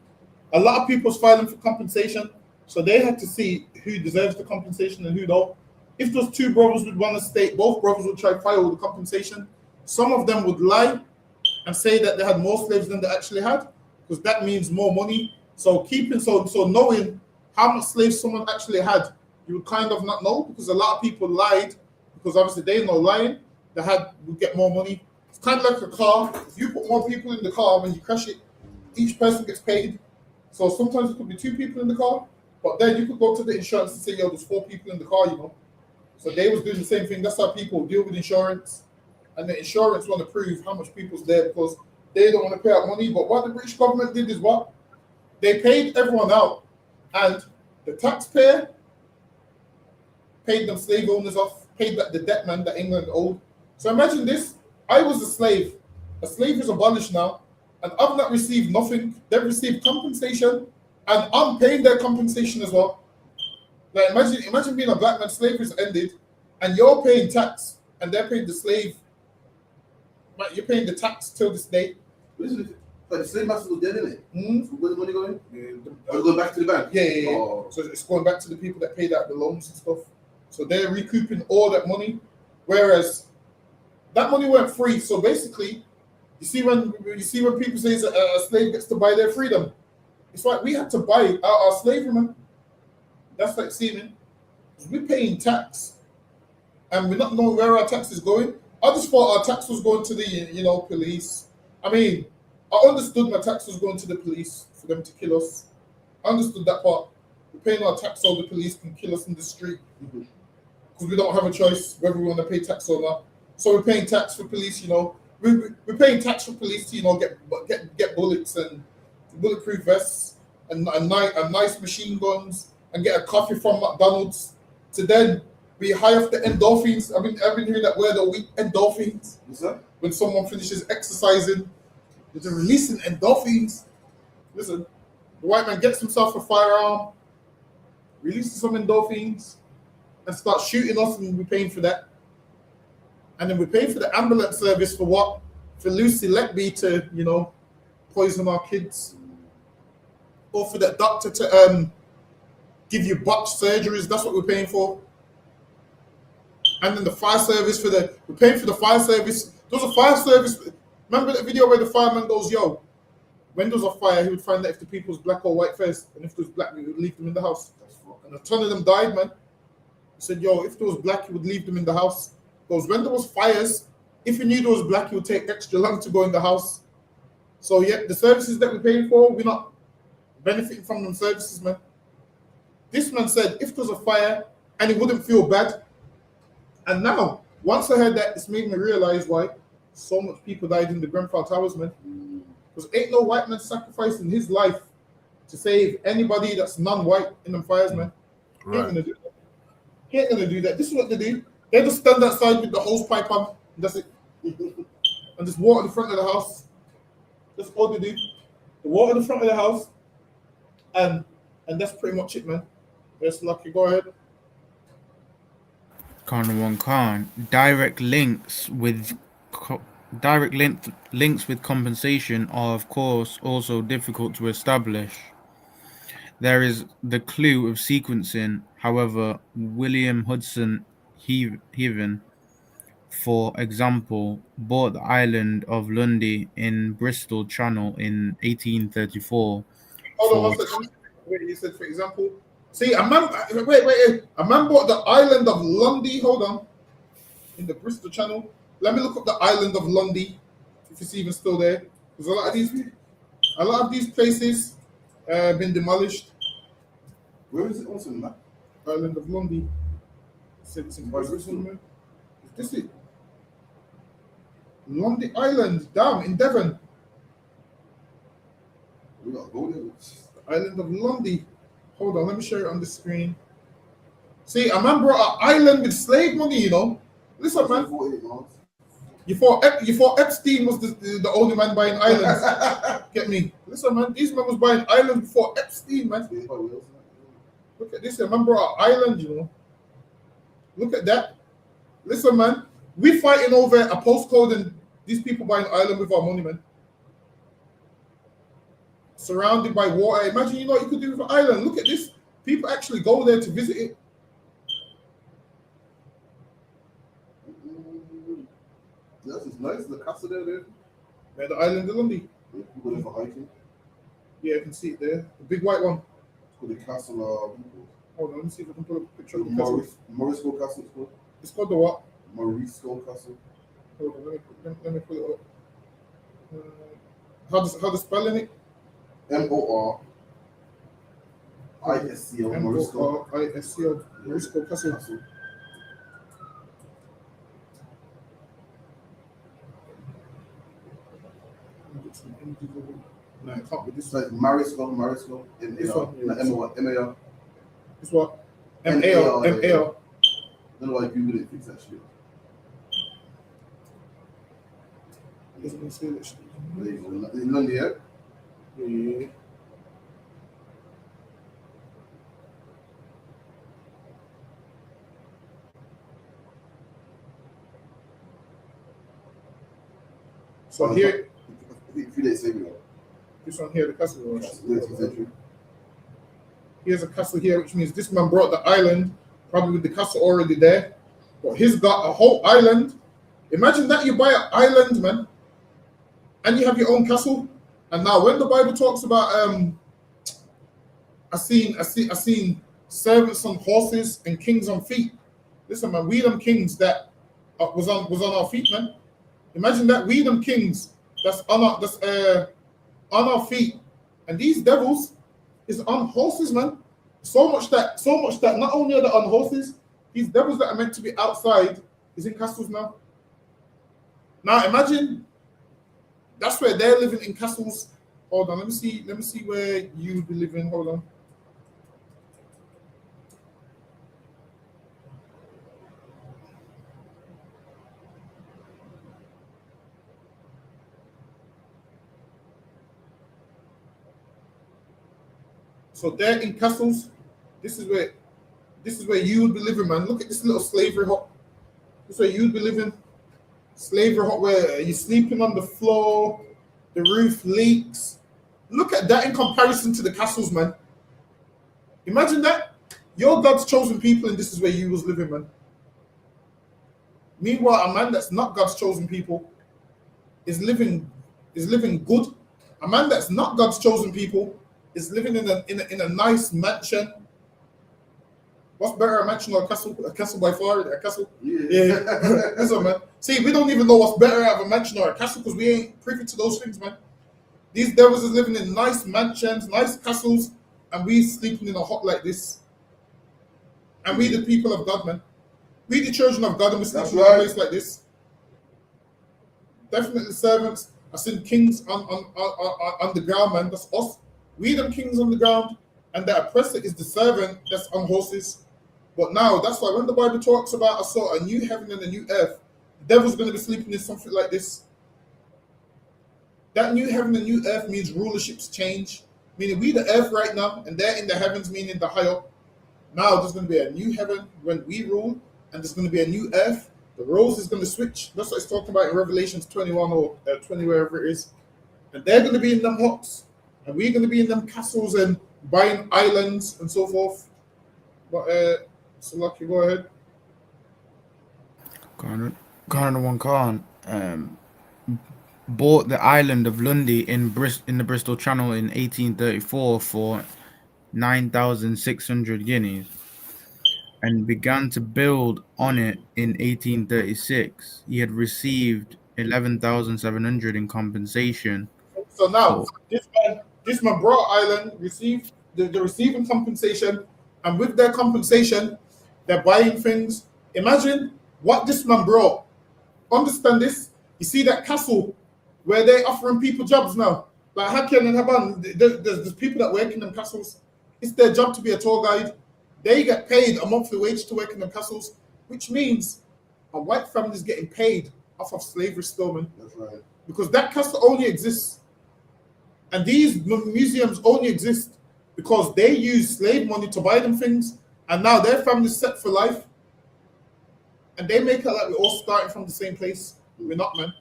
a lot of people's filing for compensation, so they had to see who deserves the compensation and who don't. If those two brothers would one estate, both brothers would try to file the compensation. Some of them would lie and say that they had more slaves than they actually had, because that means more money. So knowing how much slaves someone actually had, you would kind of not know, because a lot of people lied, because obviously they know lying, would get more money. It's kind of like a car. If you put more people in the car, when you crash it, each person gets paid. So sometimes it could be 2 people in the car, but then you could go to the insurance and say, yo, there's 4 people in the car, So they was doing the same thing. That's how people deal with insurance. And the insurance want to prove how much people's there because they don't want to pay out money. But what the British government did is what? They paid everyone out. And the taxpayer paid them slave owners off, paid back the debt man that England owed. So imagine this. I was a slave. A slave is abolished now. And I've not received nothing. They've received compensation. And I'm paying their compensation as well. Like imagine being a black man, slavery is ended, and you're paying tax, and they're paying the slave. Like you're paying the tax till this day. But the slave master was dead, isn't it? So where's the money going? It's going back to the bank? Yeah. Oh. So it's going back to the people that paid out the loans and stuff. So they're recouping all that money, whereas that money went free. So basically, you see when people say a slave gets to buy their freedom, it's like we had to buy our slavery, man. That's like seeming. We're paying tax, and we're not knowing where our tax is going. I just thought our tax was going to the police. I mean, I understood my tax was going to the police for them to kill us. I understood that part. We're paying our tax so the police can kill us in the street. because we don't have a choice whether we want to pay tax or not. So we're paying tax for police, you know. We're paying tax for police to, you know, get bullets and bulletproof vests and nice machine guns and get a coffee from McDonald's to then be high off the endorphins. I've been hearing that word all week, endorphins. What's that? When someone finishes exercising, they're releasing endorphins. Listen, the white man gets himself a firearm, releases some endorphins, and starts shooting us, and we're paying for that. And then we're paying for the ambulance service for what? For Lucy Letby to, you know, poison our kids. Or for the doctor to give you botched surgeries. That's what we're paying for. And then the fire service we're paying for the fire service. There's a fire service. Remember the video where the fireman goes, yo, when there's a fire, he would find out if the people's black or white first. And if there was black, he would leave them in the house. And a ton of them died, man. He said, yo, if there was black, he would leave them in the house. Because when there was fires, if you knew there was black, you would take extra long to go in the house. So yeah, the services that we're paying for, we're not benefiting from them services, man. This man said if there was a fire and he wouldn't feel bad. And now, once I heard that, it's made me realize why so much people died in the Grenfell Towers, man. Because ain't no white man sacrificing his life to save anybody that's non-white in them fires, man. He ain't gonna do that. He ain't gonna do that. This is what they do. They just stand outside with the hose pipe on, and that's it. And just water in the front of the house. That's all they do. The water in the front of the house, and that's pretty much it, man. Yes, Lucky, go ahead. Khan. Direct links with compensation are, of course, also difficult to establish. There is the clue of sequencing. However, William Hudson Heaven, for example, bought the island of Lundy in Bristol Channel in 1834. Hold on one second. Wait, you said, for example. See, a man. Wait. A man bought the island of Lundy. Hold on. In the Bristol Channel. Let me look up the island of Lundy, if it's even still there. Because a lot of these places been demolished. Where is it also in that? Island of Lundy. It's in Bristol, man. Is this it? Lundy Island, damn, in Devon. We gotta go there. The island of Lundy. Hold on, let me show you on the screen. See, a man brought an island with slave money, you know. Listen, man. You thought Epstein was the only man buying islands. Get me? Listen, man. These men was buying islands before Epstein, man. Look at this. A man brought an island, you know. Look at that. Listen, man. We fighting over a postcode and these people buying island with our money, man. Surrounded by water. Imagine, you know what you could do with an island. Look at this. People actually go there to visit it. This is nice. The castle there. Yeah, the island of Lundy. You go there for hiking. Yeah, I can see it there. The big white one. It's called the castle. Hold on, let me see if I can pull up a picture of the Morisco castle. Castle. It's called. It's called the what? Morisco Castle. Hold on, let me pull it up. How to spelling it? MORISCO. MORISCO. Morisco Castle. No, it can't be this. Like Marisco. This one. M-A-R. This what? M-A-R. I don't know why Google it fix that shit. In London, yeah? Yeah. So here, this one here, the castle. Here's a castle here, which means this man brought the island, probably with the castle already there. But he's got a whole island. Imagine that you buy an island, man, and you have your own castle. And now, when the Bible talks about, I seen servants on horses and kings on feet. Listen, man, we them kings that was on our feet, man. Imagine that, we them kings that's on our feet, and these devils is on horses, man. So much that not only are they on horses, These devils that are meant to be outside is in castles now. Now imagine that's where they're living in castles. Hold on, let me see where you would be living. Hold on. So they're in castles. This is where you would be living, man. Look at this little slavery hut. This is where you'd be living. Slavery hut where you're sleeping on the floor, the roof leaks. Look at that in comparison to the castles, man. Imagine that. You're God's chosen people, and this is where you was living, man. Meanwhile, a man that's not God's chosen people is living good. A man that's not God's chosen people is living in a nice mansion. What's better, a mansion or a castle? A castle by far, a castle. Yeah. Listen, man. See, we don't even know what's better out of a mansion or a castle because we ain't privy to those things, man. These devils is living in nice mansions, nice castles, and we sleeping in a hut like this. And we the people of God, man. We the children of God, and we sleeping in a place like this. Definitely servants. I seen kings on the ground, man. That's us. We them kings on the ground, and the oppressor is the servant that's on horses. But now, that's why when the Bible talks about I saw a new heaven and a new earth, the devil's going to be sleeping in something like this. That new heaven and new earth means rulerships change. Meaning we the earth right now, and they're in the heavens, meaning the higher. Now there's going to be a new heaven when we rule, and there's going to be a new earth. The roles is going to switch. That's what it's talking about in Revelations 21 or 20, wherever it is. And they're going to be in them huts, and we're going to be in them castles and buying islands and so forth. But so lucky, go ahead. Garner One Khan bought the island of Lundy in the Bristol Channel in 1834 for 9,600 guineas and began to build on it in 1836. He had received 11,700 in compensation. So now this man brought island received the receiving compensation, and with their compensation, they're buying things. Imagine what this man brought. Understand this? You see that castle where they're offering people jobs now, like Hakian and Haban. There's people that work in them castles. It's their job to be a tour guide. They get paid a monthly wage to work in them castles, which means a white family is getting paid off of slavery still, man. That's right. Because that castle only exists, and these museums only exist because they use slave money to buy them things, and now their family's set for life, and they make it like we're all starting from the same place. We're not, man.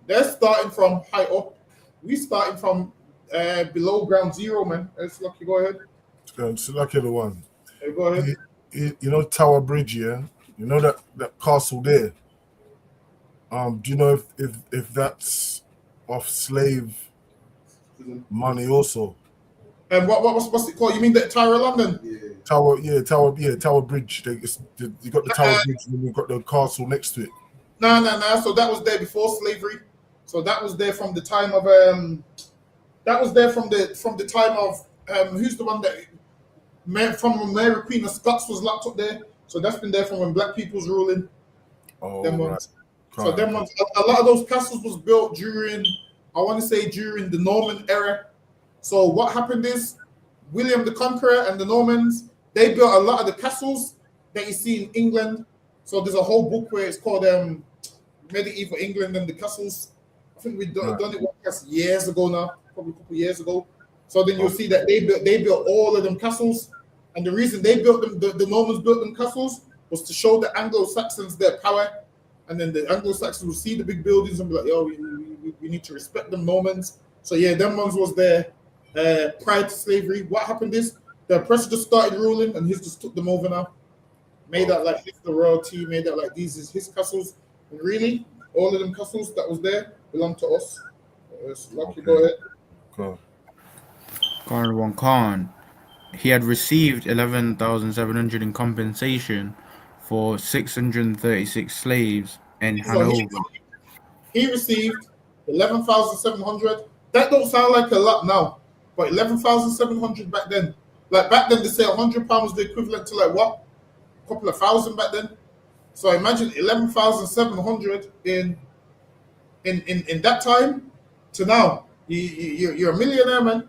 They're starting from high up. We starting from below ground zero, man. It's lucky. Go ahead. It's lucky the one. Hey, go ahead. You know Tower Bridge, yeah? You know that castle there? Do you know if that's off slave money also? And what's it called? You mean the Tower of London? Yeah. Tower Bridge. You got the Tower Bridge, and you've got the castle next to it. No. So that was there before slavery. So that was there from the time of who's the one that from Mary Queen of Scots was locked up there. So that's been there from when black people was ruling. Oh, them right. ones. So them ones, a lot of those castles was built during the Norman era. So what happened is William the Conqueror and the Normans, they built a lot of the castles that you see in England. So there's a whole book where it's called Medieval England and the Castles. I think we've done it years ago now, probably a couple of years ago. So then you'll see that they built all of them castles, and the reason they built them, the Normans built them castles, was to show the Anglo-Saxons their power, and then the Anglo-Saxons will see the big buildings and be like, yo, we need to respect them Normans. So yeah, them ones was there prior to slavery. What happened is the oppressor just started ruling, and he just took them over now. Made that like he's the royalty, made that like these is his castles. And really, all of them castles that was there belong to us. Lucky, go ahead. Cool. Garner One Khan, he had received 11,700 in compensation for 636 slaves in Hanover. He received 11,700. That don't sound like a lot now, but 11,700 back then. Like back then, they say £100 was the equivalent to like what? couple of thousand back then. So imagine 11,700 in that time to now. You're a millionaire, man.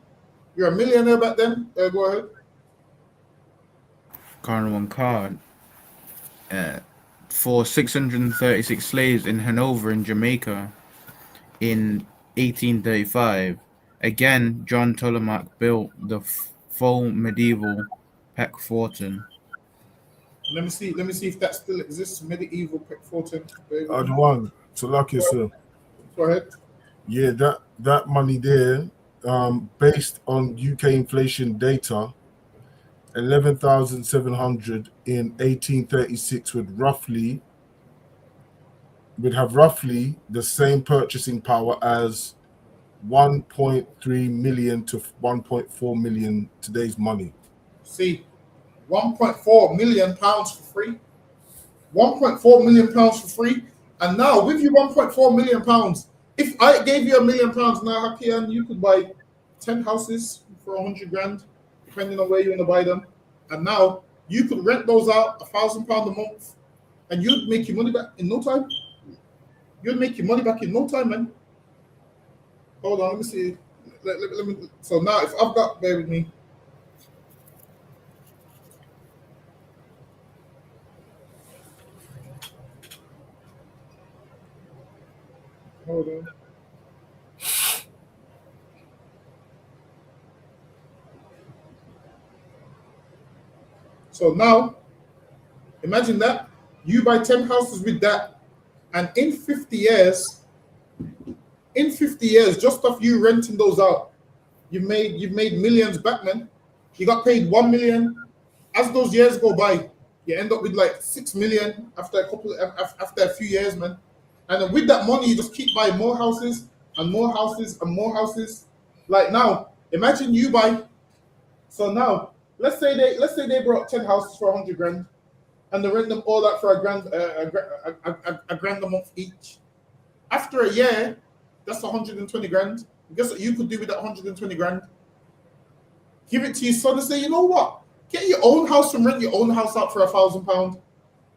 You're a millionaire back then. Go ahead. Current one card. For 636 slaves in Hanover in Jamaica in 1835. Again, John Ptolemy built the full medieval Peck Fortin. Let me see if that still exists. Medieval Peck Fortin. The one. So lucky, sir. Go ahead. Yeah, that money there, based on UK inflation data, 11,700 in 1836 would have roughly the same purchasing power as 1.3 million to 1.4 million today's money. See, 1.4 million pounds for free. 1.4 million pounds for free. And now with your 1.4 million pounds, if I gave you £1 million now, Hakian, you could buy 10 houses for 100 grand, depending on where you want to buy them. And now you could rent those out £1,000 a month, and you'd make your money back in no time. You'd make your money back in no time, man. Hold on, let me see. Let me. So now, if I've got, bear with me. Hold on. So now, imagine that you buy 10 houses with that, and in 50 years, just off you renting those out, you've made millions back, man. You got paid 1 million. As those years go by, you end up with like 6 million after a few years, man. And then with that money, you just keep buying more houses and more houses and more houses. Like now, imagine you buy. So now, let's say they brought 10 houses for 100 grand, and they rent them all out for a grand a month each. After a year, that's 120 grand. Guess what you could do with that 120 grand? Give it to your son and say, you know what? Get your own house and rent your own house out for £1,000.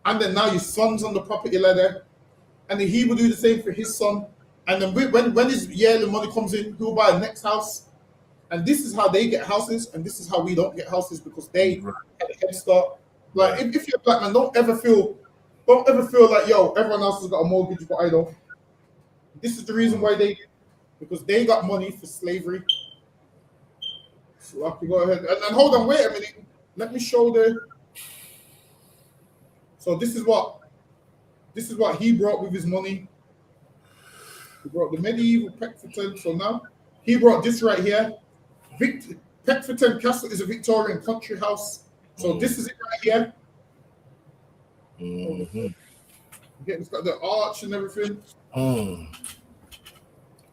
And then now your son's on the property ladder. And then he will do the same for his son. And then when his yearly money comes in, he'll buy a next house. And this is how they get houses, and this is how we don't get houses, because they had a head start. Like if you're a black man, don't ever feel like, yo, everyone else has got a mortgage, but I don't. This is the reason why they did, because they got money for slavery. So I can go ahead and hold on, wait a minute. Let me show So this is what he brought with his money. He brought the medieval Peckforton. So now he brought this right here. Peckforton Castle is a Victorian country house. So this is it right here. Mm-hmm. It's got the arch and everything.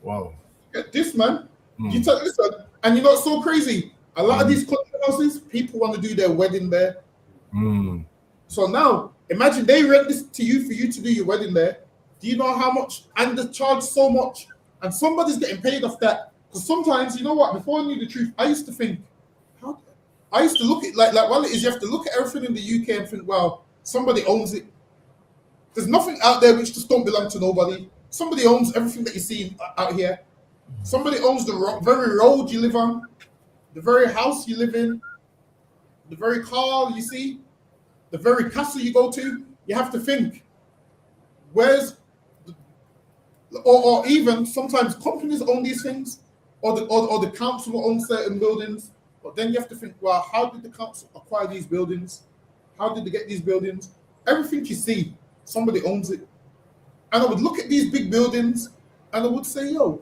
Wow. Get this, man. Listen, and you know what's so crazy? A lot of these country houses, people want to do their wedding there. So now, imagine they rent this to you for you to do your wedding there. Do you know how much? And they charge so much. And somebody's getting paid off that. Because sometimes, you know what? Before I knew the truth, I used to think, I used to look at like well, it is, you have to look at everything in the UK and think, wow, somebody owns it. There's nothing out there which just don't belong to nobody. Somebody owns everything that you see out here. Somebody owns the very road you live on, the very house you live in, the very car you see, the very castle you go to. You have to think, or even sometimes companies own these things, or the council owns certain buildings. But then you have to think, well, how did the council acquire these buildings? How did they get these buildings? Everything you see, somebody owns it. And I would look at these big buildings and I would say, yo,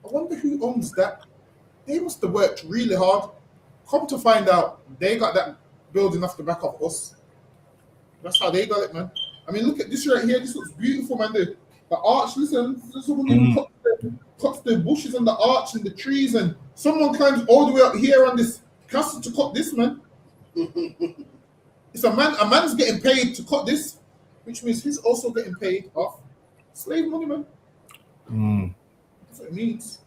I wonder who owns that. They must have worked really hard. Come to find out, they got that building off the back of us. That's how they got it, man. I mean, look at this right here. This looks beautiful, man. The arch, listen, someone cuts the bushes and the arch and the trees, and someone climbs all the way up here on this castle to cut this, man. It's a man's getting paid to cut this, which means he's also getting paid off slave money, man. That's what it means.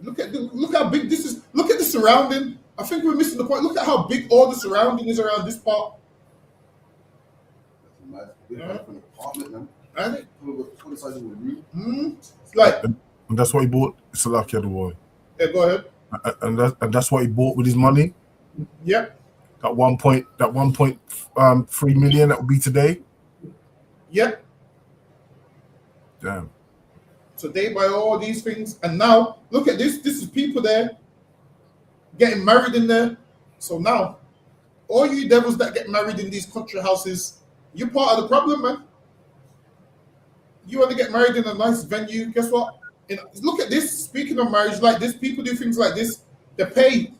Look how big this is. Look at the surrounding. I think we're missing the point. Look at how big all the surrounding is around this part. Apartment, man. And it, the size of a room. it's like, And that's what he bought. It's a lucky other boy. yeah, go ahead. And that's what he bought with his money. Yep. That 1.3 million that would be today. Yep. Damn. So they buy all these things, and now look at this. This is people there getting married in there. So now, all you devils that get married in these country houses, you're part of the problem, man. You want to get married in a nice venue? Guess what? Look at this. Speaking of marriage, like this, people do things like this. They pay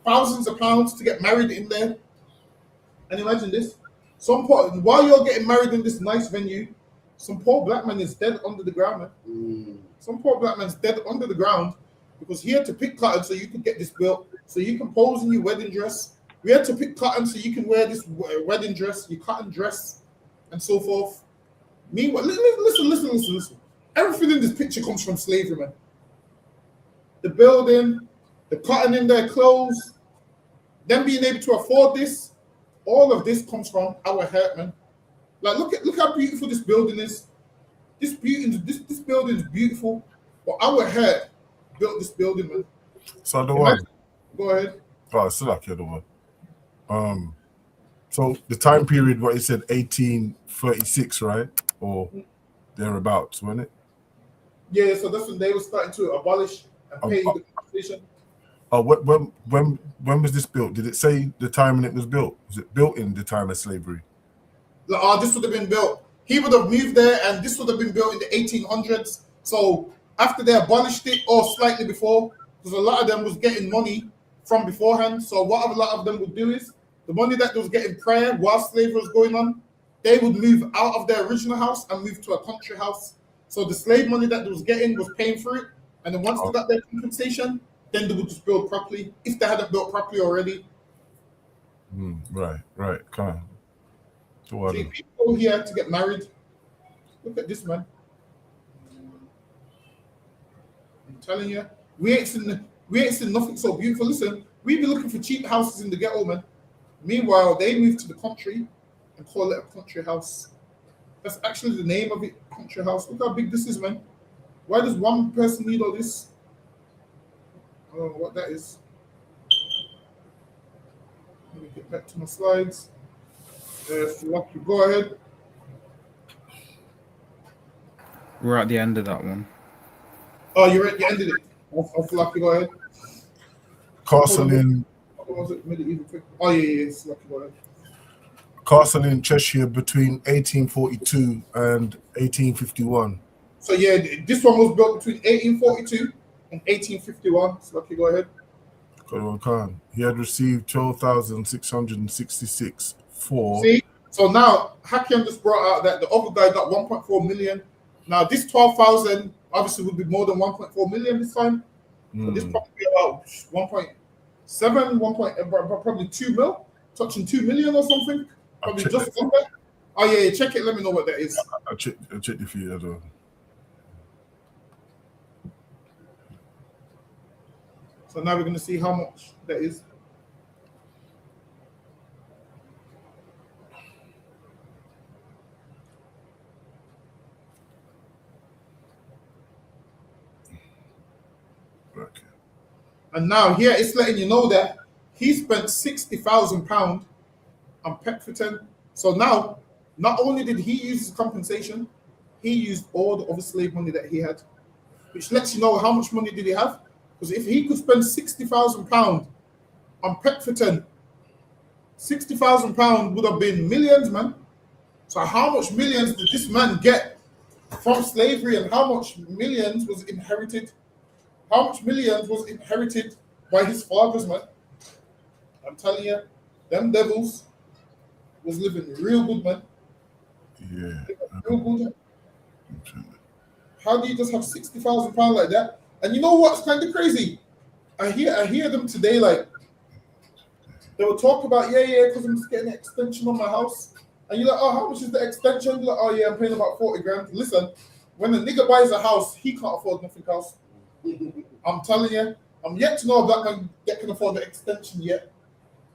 thousands of pounds to get married in there. And imagine this: while you're getting married in this nice venue, some poor black man is dead under the ground, man. Some poor black man's dead under the ground because he had to pick cotton so you could get this built, so you can pose in your wedding dress. We had to pick cotton so you can wear this wedding dress, your cotton dress, and so forth. Meanwhile, listen. Everything in this picture comes from slavery, man. The building, the cotton in their clothes, them being able to afford this, all of this comes from our hurt, man. Like, look how beautiful this building is. This building is beautiful, but our hurt built this building, man. So the one. Go ahead. Oh, it's like the other one. So the time period, what you said, 1836, right, or thereabouts, wasn't it? Yeah, so that's when they were starting to abolish and pay the compensation. Oh, when was this built? Did it say the time when it was built? Was it built in the time of slavery? Like, this would have been built. He would have moved there, and this would have been built in the 1800s. So after they abolished it, or slightly before, because a lot of them was getting money from beforehand. So what a lot of them would do is the money that they was getting prior while slavery was going on, they would move out of their original house and move to a country house. So the slave money that they was getting was paying for it, and then once they got their compensation, then they would just build properly if they hadn't built properly already. Right. Come on. So See, people here to get married. Look at this, man. I'm telling you, we ain't seen nothing so beautiful. Listen, we be looking for cheap houses in the ghetto, man. Meanwhile, they move to the country and call it a country house. That's actually the name of it, country house. Look how big this is, man. Why does one person need all this? I don't know what that is. Let me get back to my slides. Lucky, go ahead. We're at the end of that one. Oh, you're at the end of it. Lucky, go ahead. Castle in. Oh, yeah, it's Lucky, go ahead. Castle in Cheshire between 1842 and 1851. So yeah, this one was built between 1842 and 1851. So Lucky, go ahead. Khan. He had received 12,666 for. See, so now Hakim just brought out that the other guy got 1.4 million. Now this 12,000 obviously would be more than 1.4 million this time. But this probably about 1.7, probably 2 mil, touching 2 million or something. Probably just under. Oh yeah, check it. Let me know what that is. I'll check the feed as well. So now we're going to see how much that is. Okay. And now here it's letting you know that he spent £60,000 on Petferton. So now, not only did he use his compensation, he used all the other slave money that he had, which lets you know how much money did he have. Because if he could spend £60,000 on Petferton, £60,000 would have been millions, man. So how much millions did this man get from slavery, and how much millions was inherited? How much millions was inherited by his fathers, man? I'm telling you, them devils was living real good, man. Yeah. Real good. How do you just have £60,000 like that? And you know what's kind of crazy? I hear them today, like, they will talk about, because I'm just getting an extension on my house. And you're like, oh, how much is the extension? You're like, oh yeah, I'm paying about 40 grand. Listen, when a nigga buys a house, he can't afford nothing else. I'm telling you, I'm yet to know a black man that can afford the extension yet.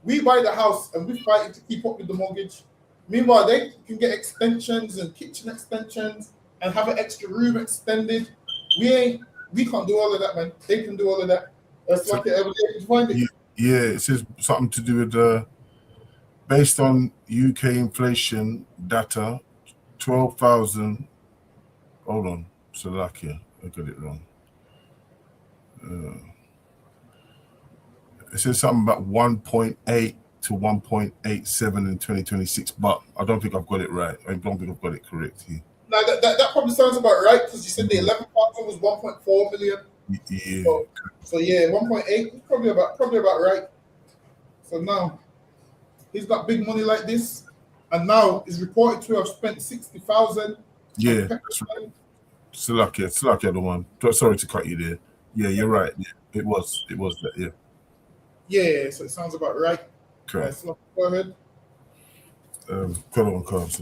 We buy the house and we're fighting to keep up with the mortgage. Meanwhile, they can get extensions and kitchen extensions and have an extra room extended. We can't do all of that, man. They can do all of that. That's So- like it every day. Find it. Yeah, it says something to do with based on UK inflation data, 12,000. Hold on, Slovakia. I got it wrong. It says something about 1.8 to 1.87 in 2026, but I don't think I've got it right. I don't think I've got it correct here. Now that probably sounds about right because you said the 11,000 was 1.4 million. Yeah. So yeah, 1.8 probably about right. So now he's got big money like this, and now is reported to have spent 60,000. Yeah, that's right. Slovakia, the one. Sorry to cut you there. Yeah, you're right. Yeah, it was that. Yeah. Yeah, so it sounds about right. Correct. Right, so go ahead. Fellow on cards.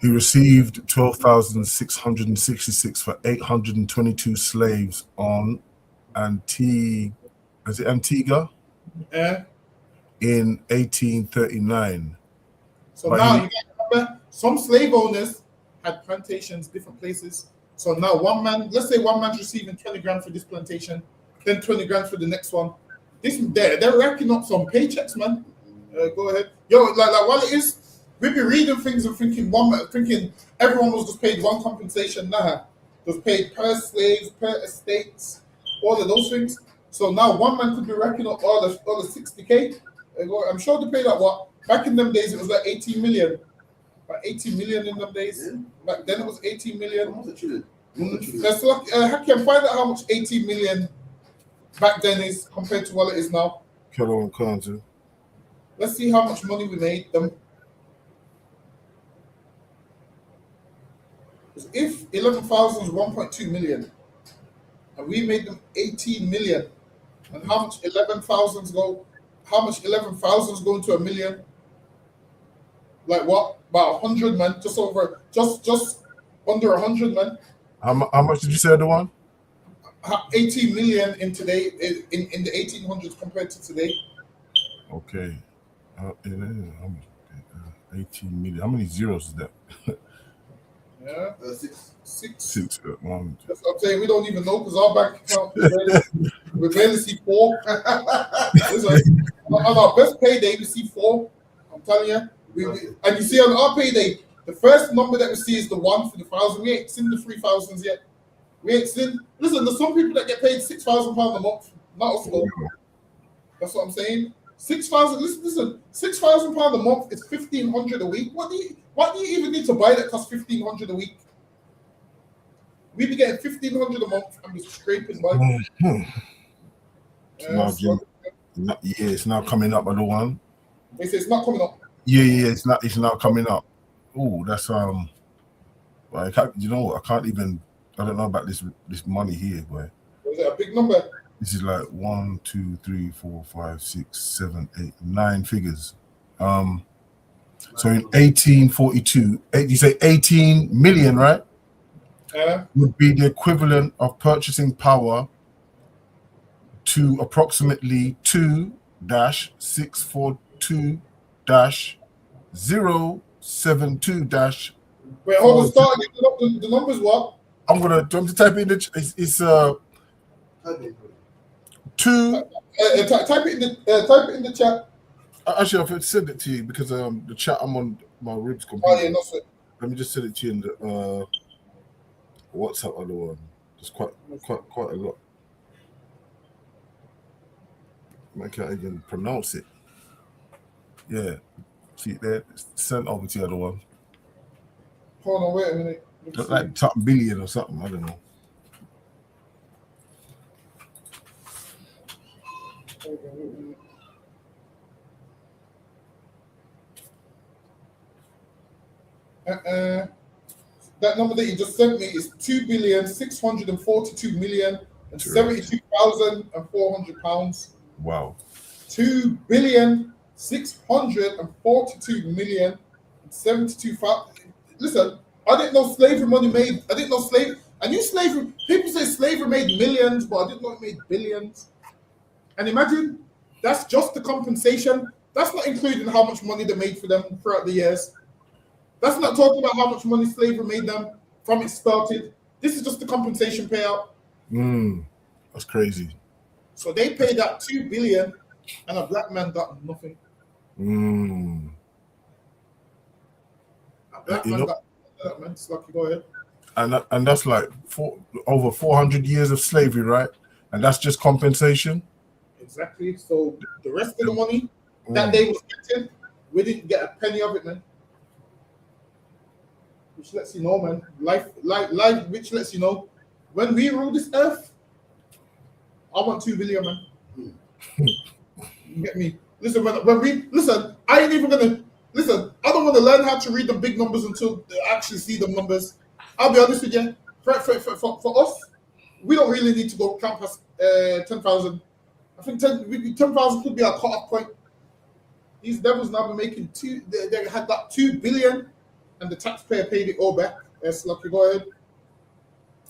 He received 12,666 for 822 slaves on Antigua. Is it Antigua? Yeah. In 1839. So But now he- you got to remember, some slave owners had plantations different places. So now let's say one man's receiving 20 grand for this plantation, then 20 grand for the next one. They're racking up some paychecks, man. Go ahead. Yo, like while it is, we be reading things and thinking everyone was just paid one compensation. Nah, was paid per slaves, per estates, all of those things. So now one man could be racking up all the 60K. I'm sure they paid what back in them days it was like 18 million. About 18 million in them days. Yeah. Back then it was 18 million. Let's look. Hakim, find out how much 18 million back then is compared to what it is now. Kello and Kanza. Let's see how much money we made them. If 11,000 is 1.2 million, and we made them 18 million, and how much 11,000s go? How much 11,000s go into a million? Like what? About 100, man. Just under 100, man. How much did you say the one? 18 million in today in the 1800s compared to today. Okay. 18 million. How many zeros is that? Yeah. Six. One. That's what I'm saying. We don't even know because our bank account we barely see 4. Listen, on our best payday we see 4. I'm telling you. And you see on our payday, the first number that we see is the 1 for the 1,000. We ain't seen the 3,000s yet. We ain't seen. Listen, there's some people that get paid £6,000 a month. Not us though. That's what I'm saying. 6,000. Listen. £6,000 a month is 1,500 a week. What do you even need to buy that costs 1,500 a week? We be getting 1,500 a month and we're scraping by. It's now coming up. Other one. They say it's not coming up. Yeah. It's not coming up. Oh, that's Well, I can't, you know what? I can't even. I don't know about this money here, boy. Was it a big number? This is like 1, 2, 3, 4, 5, 6, 7, 8, 9 figures. So in 1842, you say 18 million, right? Would be the equivalent of purchasing power to approximately 2-642-072- Wait, hold on. Start again. The numbers what? I'm gonna type in it's two. Type it in the chat. Actually, I've sent it to you because the chat I'm on my Ribs computer. Oh yeah, no sir. Let me just send it to you in the WhatsApp other one. There's quite a lot. I can't even pronounce it. Yeah, see it there. It's sent over to the other one. Hold on, wait a minute. Like top billion or something. I don't know. That number that you just sent me is 2,642,072,400 pounds. Wow. 2,642,072,000. Listen, I didn't know slavery money made. I didn't know slavery. I knew slavery. People say slavery made millions, but I didn't know it made billions. And imagine that's just the compensation. That's not including how much money they made for them throughout the years. That's not talking about how much money slavery made them from it started. This is just the compensation payout. That's crazy. So they paid out $2 billion, and a black man got nothing. A black man got that man. Slucky, go ahead. And that's like over 400 years of slavery, right? And that's just compensation. Exactly. So the rest of the money that they was getting, we didn't get a penny of it, man. Which lets you know, man, life, which lets you know, when we rule this earth, I want $2 billion, man. You get me? Listen, when we listen, I ain't even gonna listen. I don't want to learn how to read the big numbers until they actually see the numbers. I'll be honest with you. For us, we don't really need to go count past 10,000. I think 10,000 could be our cut-off point. These devils now be making they had that $2 billion, and the taxpayer paid it all back. Lucky, go ahead.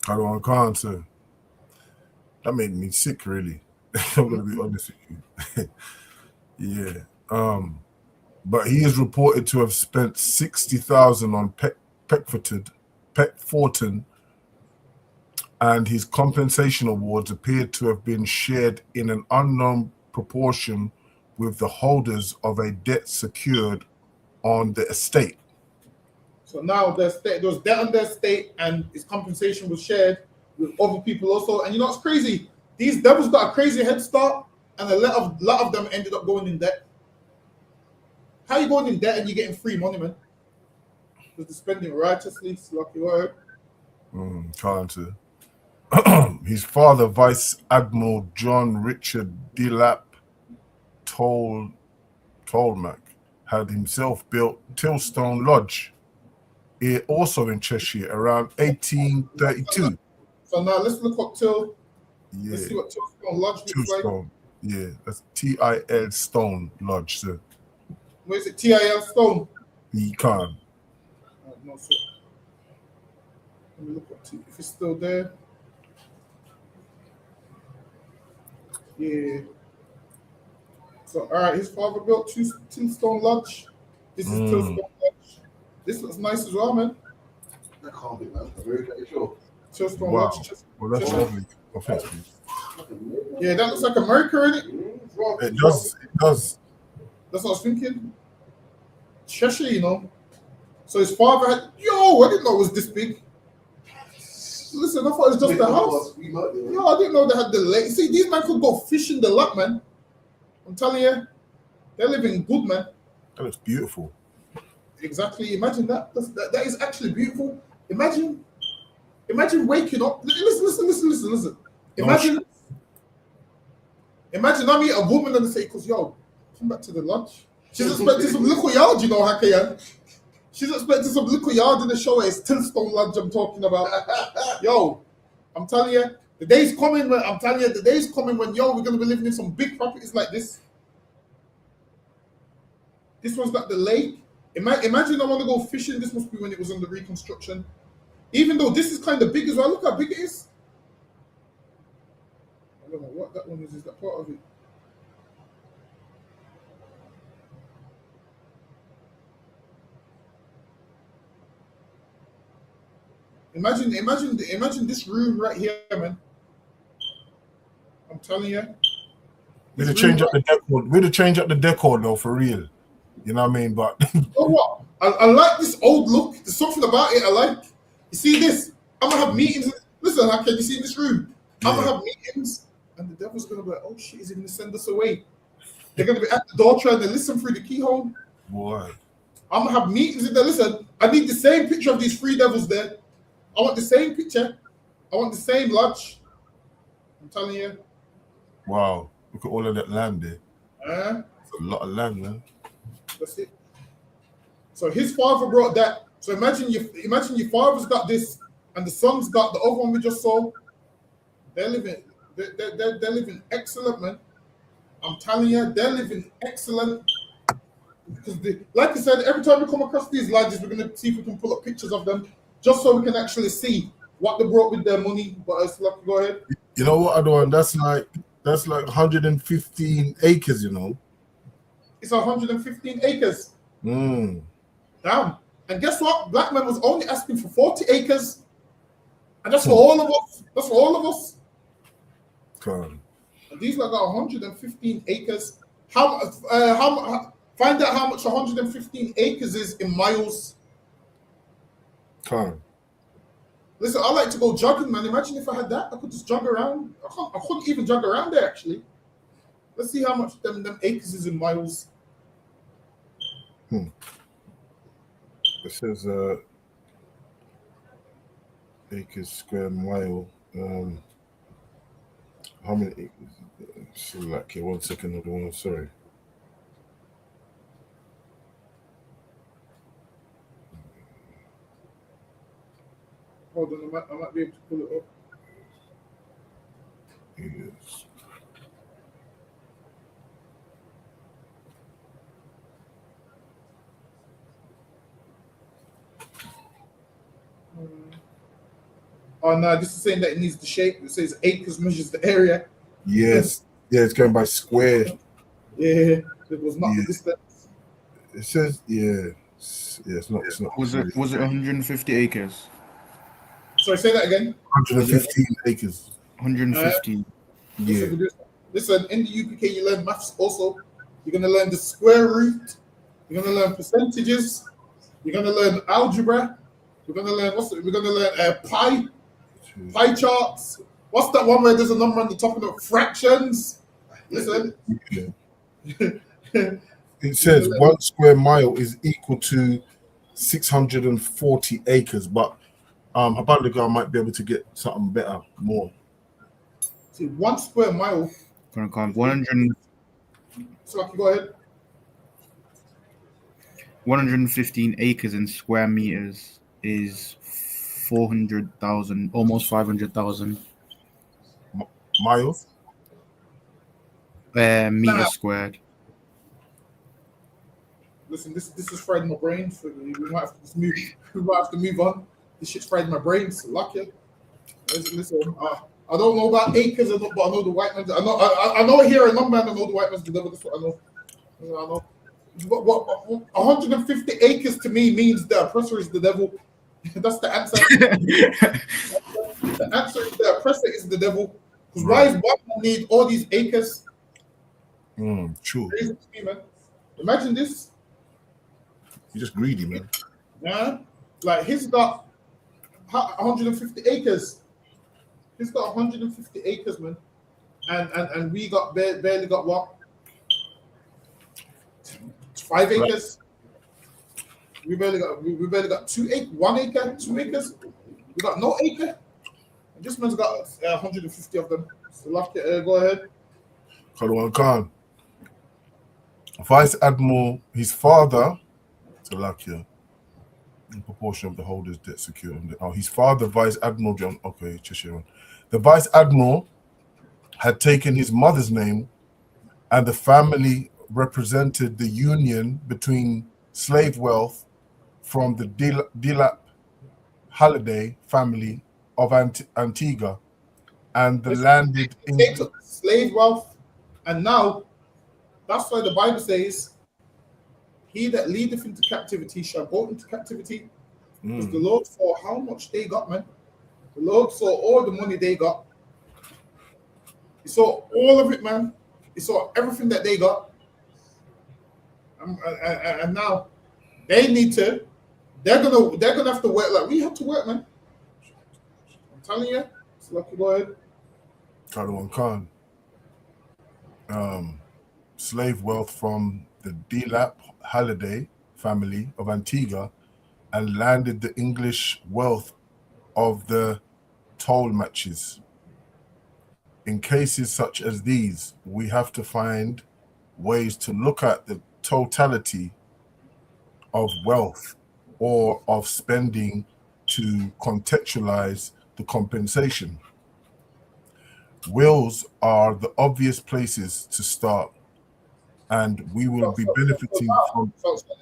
I don't want to. That made me sick, really. I'm gonna be honest with you. Yeah. But he is reported to have spent 60,000 on Peckforton, and his compensation awards appeared to have been shared in an unknown proportion with the holders of a debt secured on the estate. So now there was debt on the estate, and his compensation was shared with other people also. And you know what's crazy? These devils got a crazy head start, and a lot of them ended up going in debt. How you going in debt and you're getting free money, man? Because they're spending righteously. It's lucky word. Can't. His father, Vice Admiral John Richard Delap Tolmac, had himself built Tilstone Lodge, here also in Cheshire, around 1832. So now let's look up Let's see what Tilstone Lodge looks like. Yeah, that's TIL Stone Lodge, sir. Where is it? TIL Stone? He can't. No, sir. Let me look up if it's still there. Yeah. So, all right, his father built Tilstone Lodge. This is Tilstone Lodge. This looks nice as well, man. That can't be, man. Very sure. Tilstone Lodge. Well, that's lovely. Yeah, that looks like America, innit? It does. That's what I was thinking. Cheshire, you know. So his father had. Yo, I didn't know it was this big. Listen, I thought it was just the house. Yo, I didn't know they had the lake. See, these men could go fishing the lot, man. I'm telling you, they're living good, man. That looks beautiful. Exactly. Imagine that. That is actually beautiful. Imagine waking up. Listen. Imagine I meet a woman and they say, "Cause yo, come back to the lodge." She's expecting some little yard, you know, Hakayan. She's expecting some little yard in the show. It's Tilstone Lodge I'm talking about. Yo, I'm telling you, the day's coming when we're gonna be living in some big properties like this. This one's got the lake. Imagine I want to go fishing. This must be when it was under reconstruction. Even though this is kind of big as well. Look how big it is. I don't know what that one is. Is that part of it? Imagine this room right here, man. I'm telling you. We'd have changed up the decor. We'd have changed up the decor though, for real. You know what I mean? But oh what? I like this old look. There's something about it I like. You see this? I'm gonna have meetings. Listen, can you see in this room? I'm gonna have meetings, and the devil's gonna be like, "Oh shit, he's gonna send us away." They're gonna be at the door trying to listen through the keyhole. Boy, I'm gonna have meetings in there. Listen, I need the same picture of these three devils there. I want the same picture. I want the same lodge. I'm telling you. Wow, look at all of that land there. It's a lot of land, man. That's it. So his father brought that. So imagine your father's got this, and the son's got the other one we just saw. They're living excellent, man. I'm telling you, they're living excellent. Because like I said, every time we come across these lodges, we're gonna see if we can pull up pictures of them. just so we can actually see what they brought with their money. But Lucky, go ahead. You know what, Adwan? That's like 115 acres. You know. It's 115 acres. Mm. Damn. And guess what? Black man was only asking for 40 acres. And that's for all of us. That's for all of us. Come. And these like got 115 acres. How find out how much 115 acres is in miles. Come. Listen, I like to go jogging, man. Imagine if I had that. I could just jog around. I couldn't even jog around there, actually. Let's see how much them acres is in miles. It says acres square mile. How many acres? So like here, 1 second, other one. Sorry. Hold on, I might be able to pull it up. Yes. Oh no, this is saying that it needs the shape. It says acres measures the area. Yes. Yeah, it's going by square. Yeah, it was not the distance. It says it's not. Was it 150 acres? Sorry, say that again. 115 acres. 115. Yeah. Listen, in the UPK you learn maths also. You're gonna learn the square root. You're gonna learn percentages. You're gonna learn algebra. We're gonna learn pie charts. What's that one where there's a number on the top of the fractions? Listen. It says 1 square mile is equal to 640 acres, but about the guy might be able to get something better, more. See, 1 square mile. 100. So go ahead. 115 acres in square meters is 400,000, almost 500,000 miles. Meters squared. Listen, this is fried my brain. So we might have to just move. We might have to move on. This shit's fried my brain. So lucky. Listen, I don't know about acres, but I know the white man's. I know here a number. I know the white man's the devil. That's what I know. I know. But 150 acres to me means the oppressor is the devil. That's the answer. The answer is the oppressor is the devil. Because why is white man need all these acres? True. Man. Imagine this. You're just greedy, man. Yeah, like he's got 150 acres. He's got 150 acres, man, and we got barely got what? 5 acres. We barely got 2 acres, 1 acre, 2 acres. We got no acre. And this man's got 150 of them. So lucky, go ahead. Kalwan Khan. Vice Admiral, his father, Salakia, in proportion of the holder's debt secured. His father, Vice Admiral John. Okay, Cheshire. The Vice Admiral had taken his mother's name, and the family represented the union between slave wealth from the Dilap Halliday family of Antigua and the landed they took slave wealth, and now that's why the Bible says, "He that leadeth into captivity shall go into captivity." Because the Lord saw how much they got, man. The Lord saw all the money they got. He saw all of it, man. He saw everything that they got. And now they need to. They're gonna have to work like we have to work, man. I'm telling you. So lucky, go ahead. Kalwan Khan. Slave wealth from the Dilap Halliday family of Antigua and landed the English wealth of the toll matches. In cases such as these, we have to find ways to look at the totality of wealth or of spending to contextualize the compensation. Wills are the obvious places to start, and we will be benefiting from.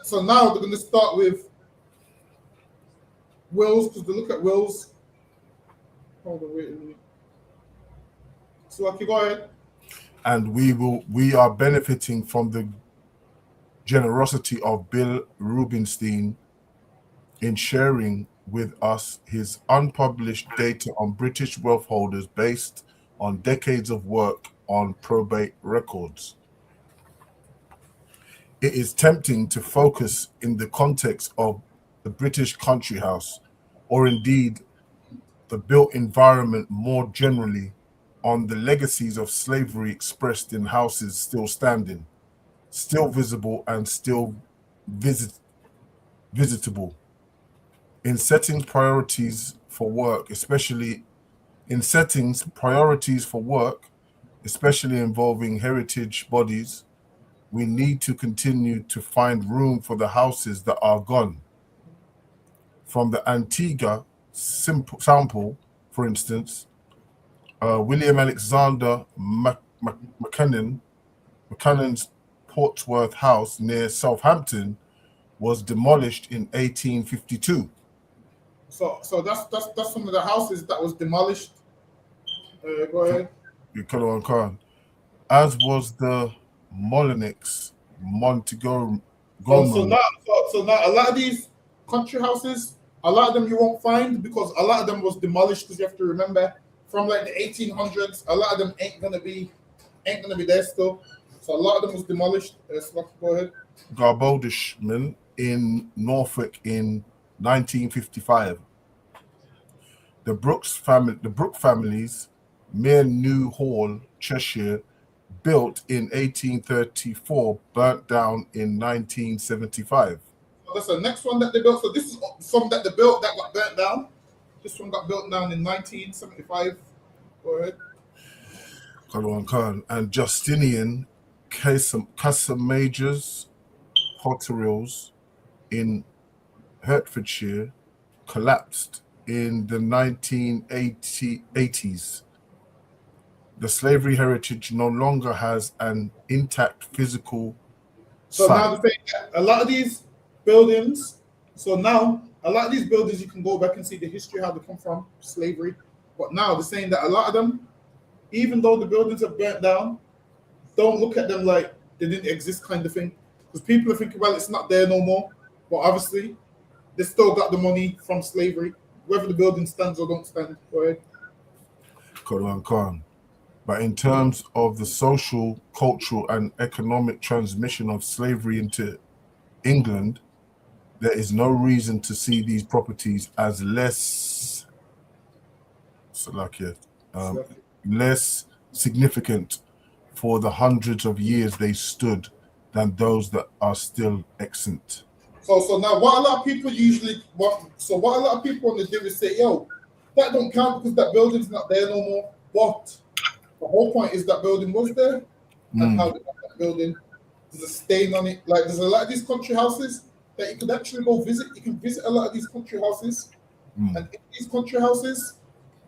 So now they're going to start with wills, because they look at wills. Hold on, wait a minute. So, like, you go ahead. And we are benefiting from the generosity of Bill Rubinstein in sharing with us his unpublished data on British wealth holders based on decades of work on probate records. It is tempting to focus in the context of the British country house, or indeed the built environment more generally, on the legacies of slavery expressed in houses still standing, still visible, and still visitable. In setting priorities for work, especially involving heritage bodies, we need to continue to find room for the houses that are gone. From the Antigua sample, for instance, William Alexander Buchanan's Portsworth House near Southampton was demolished in 1852. So that's some of the houses that was demolished. Go ahead. As was the Molinix Montgomery. So now a lot of these country houses, a lot of them you won't find because a lot of them was demolished. Because you have to remember, from like the 1800s, a lot of them ain't gonna be there still. So a lot of them was demolished. So go ahead. Garbodishman in Norfolk in 1955. The Brook families, Mere New Hall, Cheshire, built in 1834, burnt down in 1975. So that's the next one that they built. So this is some that they built that got burnt down. This one got built down in 1975. Go ahead. And Justinian Casamager's Potterils in Hertfordshire collapsed in the 1980s. The slavery heritage no longer has an intact physical site. Now the thing, a lot of these buildings, you can go back and see the history, how they come from, slavery. But now they're saying that a lot of them, even though the buildings are burnt down, don't look at them like they didn't exist kind of thing. Because people are thinking, well, it's not there no more. But obviously, they still got the money from slavery, whether the building stands or don't stand. Go ahead. But in terms of the social, cultural, and economic transmission of slavery into England, there is no reason to see these properties as less significant for the hundreds of years they stood than those that are still extant. So now what a lot of people what a lot of people want to do is say, yo, that don't count because that building's not there no more. But the whole point is that building was there, and how they got that building. There's a stain on it. Like there's a lot of these country houses that you could actually go visit. You can visit a lot of these country houses, and in these country houses,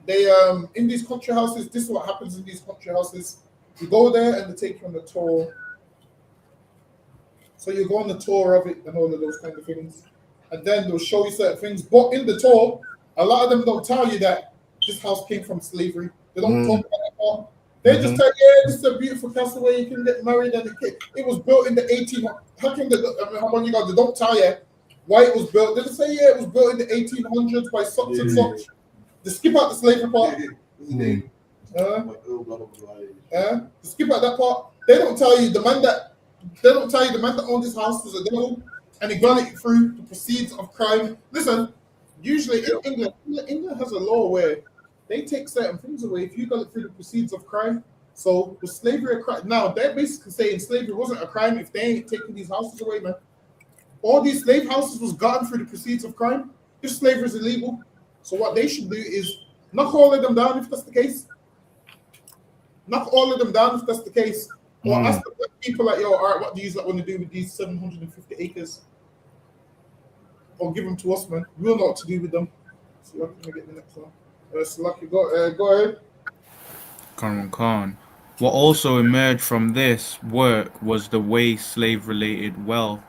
this is what happens in these country houses. You go there and they take you on the tour. So you go on the tour of it and all of those kind of things, and then they'll show you certain things. But in the tour, a lot of them don't tell you that this house came from slavery. They don't talk about that part. They just tell you, this is a beautiful castle where you can get married, and it was built in the 1800s. How come they don't tell you why it was built? They just say, it was built in the 1800s by such and such. They skip out the slavery part. Skip out that part. They don't tell you the man that owned this house was a devil, and he got it through the proceeds of crime. Listen, usually in England has a law where they take certain things away if you got it through the proceeds of crime. So was slavery a crime? Now they're basically saying slavery wasn't a crime if they ain't taking these houses away, man. All these slave houses was gotten through the proceeds of crime. If slavery is illegal, so what they should do is knock all of them down if that's the case. Or ask the black people like, yo, all right, what do you want to do with these 750 acres? Or give them to us, man. We'll know what to do with them. So let me get the next one. Go ahead. Khan. What also emerged from this work was the way slave-related wealth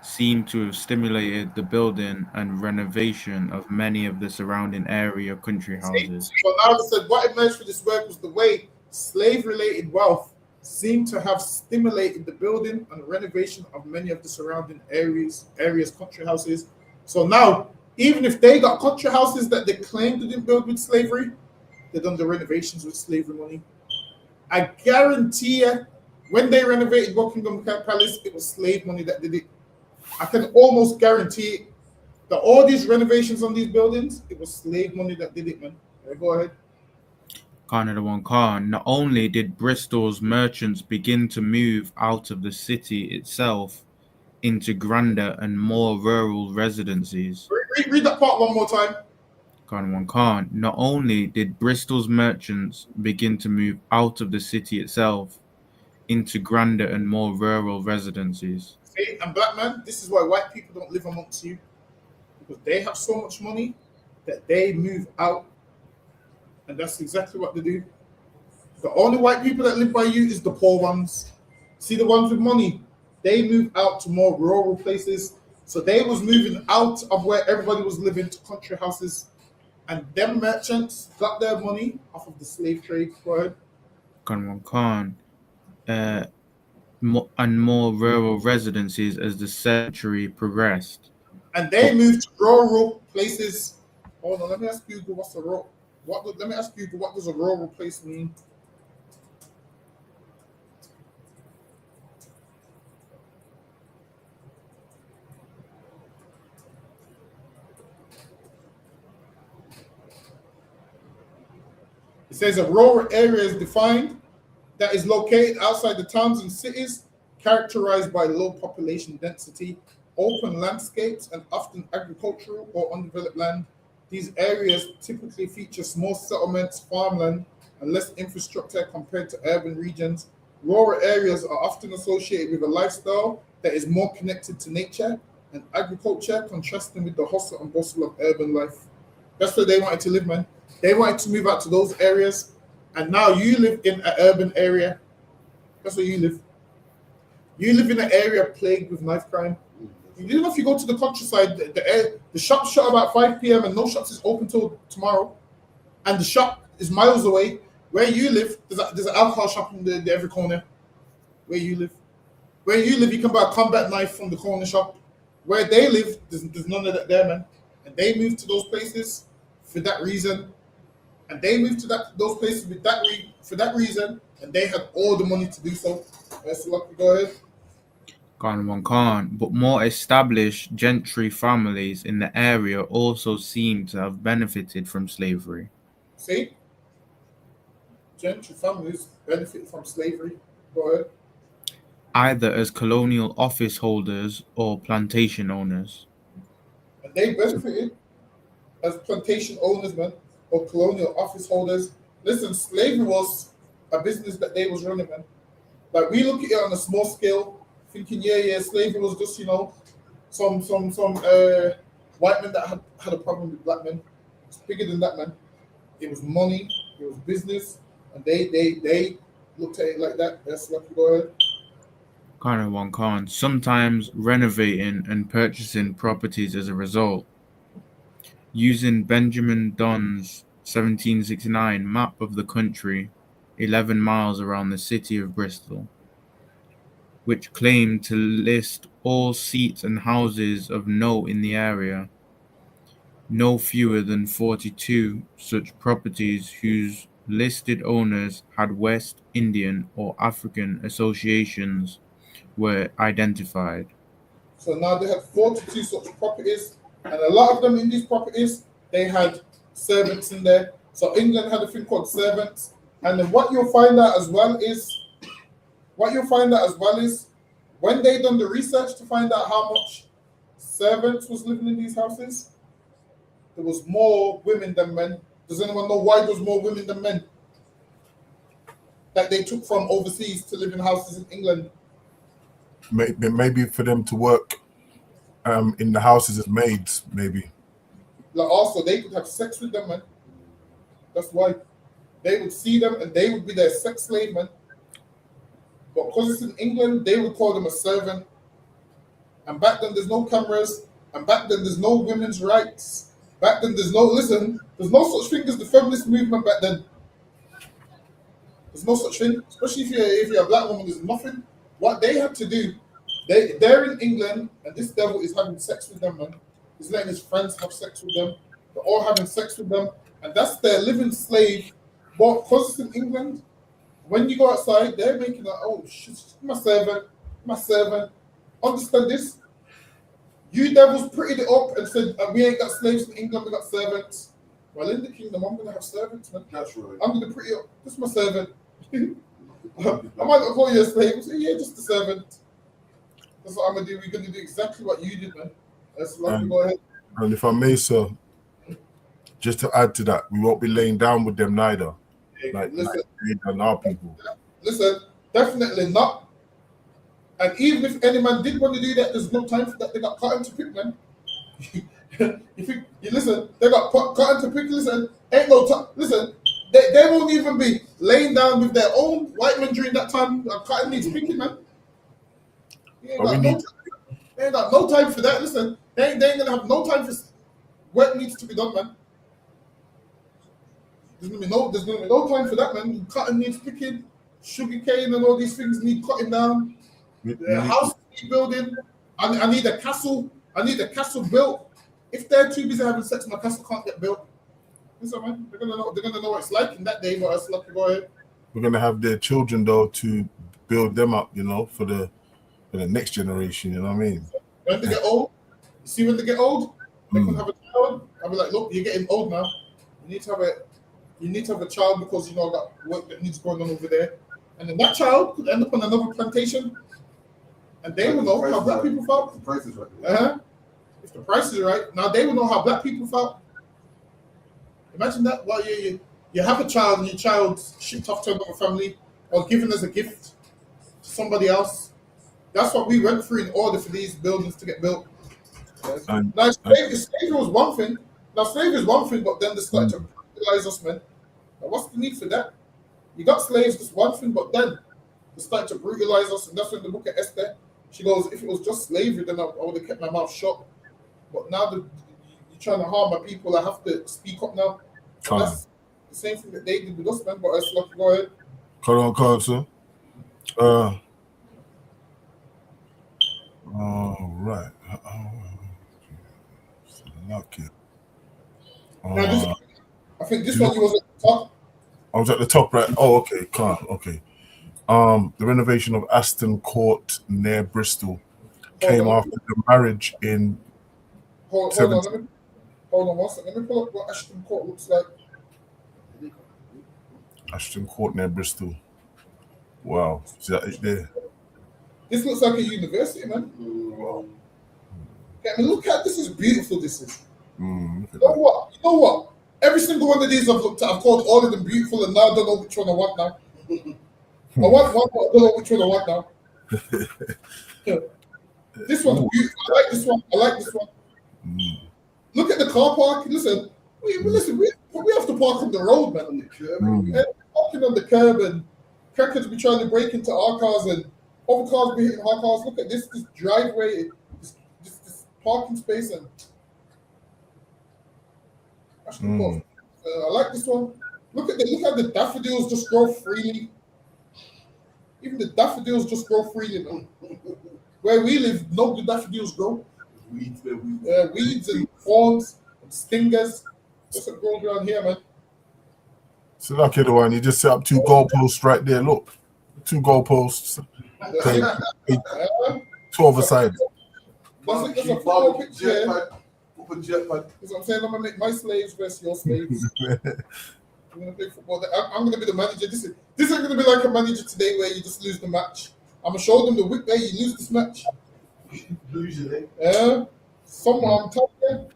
seem to have stimulated the building and renovation of many of the surrounding area country houses. So now they said what emerged for this work was the way slave-related wealth seemed to have stimulated the building and renovation of many of the surrounding areas country houses. So now, even if they got country houses that they claimed they didn't build with slavery, they done the renovations with slavery money. I guarantee you, when they renovated Buckingham Palace, it was slave money that did it. I can almost guarantee it, that all these renovations on these buildings, it was slave money that did it, man. Right, go ahead. Canada One Khan, not only did Bristol's merchants begin to move out of the city itself into grander and more rural residencies. Read that part one more time. Canada One Khan, not only did Bristol's merchants begin to move out of the city itself into grander and more rural residencies. See, and black man, this is why white people don't live amongst you. Because they have so much money that they move out. And that's exactly what they do. The only white people that live by you is the poor ones. See, the ones with money, they move out to more rural places. So they was moving out of where everybody was living to country houses. And them merchants got their money off of the slave trade. Go ahead. Khan, and more rural residencies as the century progressed. And they moved to rural places. Hold on, let me ask Google what's a rural. Let me ask Google what does a rural place mean? It says a rural area is defined that is located outside the towns and cities, characterized by low population density, open landscapes, and often agricultural or undeveloped land. These areas typically feature small settlements, farmland, and less infrastructure compared to urban regions. Rural areas are often associated with a lifestyle that is more connected to nature and agriculture, contrasting with the hustle and bustle of urban life. That's where they wanted to live, man. They wanted to move out to those areas, and now you live in an urban area. That's where you live. You live in an area plagued with knife crime. You know, if you go to the countryside, the shop shut about 5 p.m. and no shops is open till tomorrow, and the shop is miles away. Where you live, there's an alcohol shop in every corner. Where you live, you can buy a combat knife from the corner shop. Where they live, there's none of that there, man. And they moved to those places for that reason. And they moved to those places for that reason, and they had all the money to do so. That's lucky. Go ahead. Khan, but more established gentry families in the area also seem to have benefited from slavery. See? Gentry families benefit from slavery. Go ahead. Either as colonial office holders or plantation owners. And they benefited as plantation owners, man, or colonial office holders. Listen, slavery was a business that they was running, man. Like, we look at it on a small scale, thinking, yeah, slavery was just, some white men that had a problem with black men. It's bigger than that, man. It was money, it was business, and they looked at it like that. That's lucky. Go ahead. Khan, sometimes renovating and purchasing properties as a result. Using Benjamin Dunn's 1769 map of the country, 11 miles around the city of Bristol, which claimed to list all seats and houses of note in the area, no fewer than 42 such properties whose listed owners had West Indian or African associations were identified. So now they had 42 such properties, and a lot of them in these properties, they had servants in there. So England had a thing called servants. And then what you'll find out as well is, when they done the research to find out how much servants was living in these houses, there was more women than men. Does anyone know why there was more women than men that they took from overseas to live in houses in England? Maybe for them to work in the houses as maids, maybe. Like, also, they could have sex with them, man. That's why. They would see them and they would be their sex slave, man. But because it's in England, they would call them a servant. And back then there's no cameras. And back then there's no women's rights. Back then there's no such thing as the feminist movement back then. There's no such thing, especially if you're a black woman. There's nothing. What they had to do, they're in England, and this devil is having sex with them, man. He's letting his friends have sex with them. They're all having sex with them, and that's their living slave. But because it's in England, when you go outside, they're making like, oh shit, my servant. Understand this? You devils prettied it up and said we ain't got slaves in England, we got servants. Well, in the kingdom, I'm gonna have servants, man. That's right. I'm gonna pretty up. This is my servant. I might not call you a slave. Say, yeah, just a servant. That's what I'm gonna do. We're gonna do exactly what you did, man. Let's go ahead. And if I may, sir, just to add to that, we won't be laying down with them neither. Like our people. Listen, definitely not. And even if any man did want to do that, there's no time for that. They got cotton to pick, man. you listen, they got cotton to pick. Listen, ain't no time. Listen, they won't even be laying down with their own white men during that time. Cotton needs picking, man. They ain't got no time for that. Listen, they ain't gonna have no time for work needs to be done, man. There's gonna be no time for that, man. Cotton needs picking, sugar cane, and all these things need cutting down. The house needs building. I need a castle. I need a castle built. If they're too busy having sex, my castle can't get built. Listen, man, they're gonna know what it's like in that day. But it's like, go ahead. We're gonna have their children though to build them up, for the next generation. You know what I mean? When they get old, you see when they get old, they can have a child. I'll be like, look, you're getting old now. You need to have a child because got work that needs going on over there. And then that child could end up on another plantation. And they will know how black people felt. The price is right. If the price is right, now they will know how black people felt. Imagine that. Well, you have a child and your child's shipped off to another family or given as a gift to somebody else. That's what we went through in order for these buildings to get built. Now, slavery was one thing. But then they started to brutalize us, man. Now, what's the need for that? You got slaves, that's one thing, but then they started to brutalize us, and that's when the book of Esther, she goes, if it was just slavery, then I would have kept my mouth shut. But now that you're trying to harm my people, I have to speak up now. That's the same thing that they did with us, man. But it's like, go ahead. Hold on, sir. All right. Lucky. I think this one was at the top. I was at the top, right? Oh, okay, calm. Okay. The renovation of Aston Court near Bristol came after the marriage in. Hold on one second. Let me pull up what Aston Court looks like. Aston Court near Bristol. Wow, is that it there? This looks like a university, man. Wow. I mean, look at this. Is beautiful. This is. You know what? Every single one of these I've looked at, I've called all of them beautiful, and now I don't know which one I want now. I want one, but I don't know which one I want now. This one's beautiful. I like this one. Look at the car park. Listen, we have to park on the road, man, on the curb. We're parking on the curb, and crackers be trying to break into our cars, and other cars be hitting our cars. Look at this driveway, this parking space, and I like this one. Look at the daffodils just grow freely. Even the daffodils just grow freely, man. Where we live, no good daffodils grow. Weeds and thorns and stingers. That's what grows around here, man. So lucky the one. You just set up 2 goalposts right there. Look, 2 goalposts. 12 aside. That's a photo picture. That's what I'm saying. I'm gonna make my slaves versus your slaves. I'm gonna play football. I'm gonna be the manager. This isn't gonna be like a manager today where you just lose the match. I'm gonna show them the whip way you lose this match. Usually. Someone I'm telling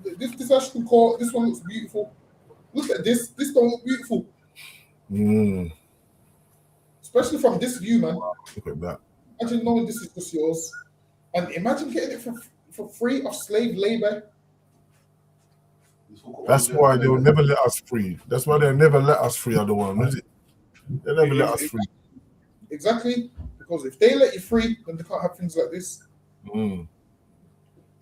you, this Ashton Court, this one looks beautiful. Look at this. This don't look beautiful. Especially from this view, man. Look at that. Imagine knowing this is just yours. And imagine getting it for free of slave labor. That's why they'll never let us free. That's why they'll never let us free, other one, is it? They'll never let us free. Exactly. Because if they let you free, then they can't have things like this.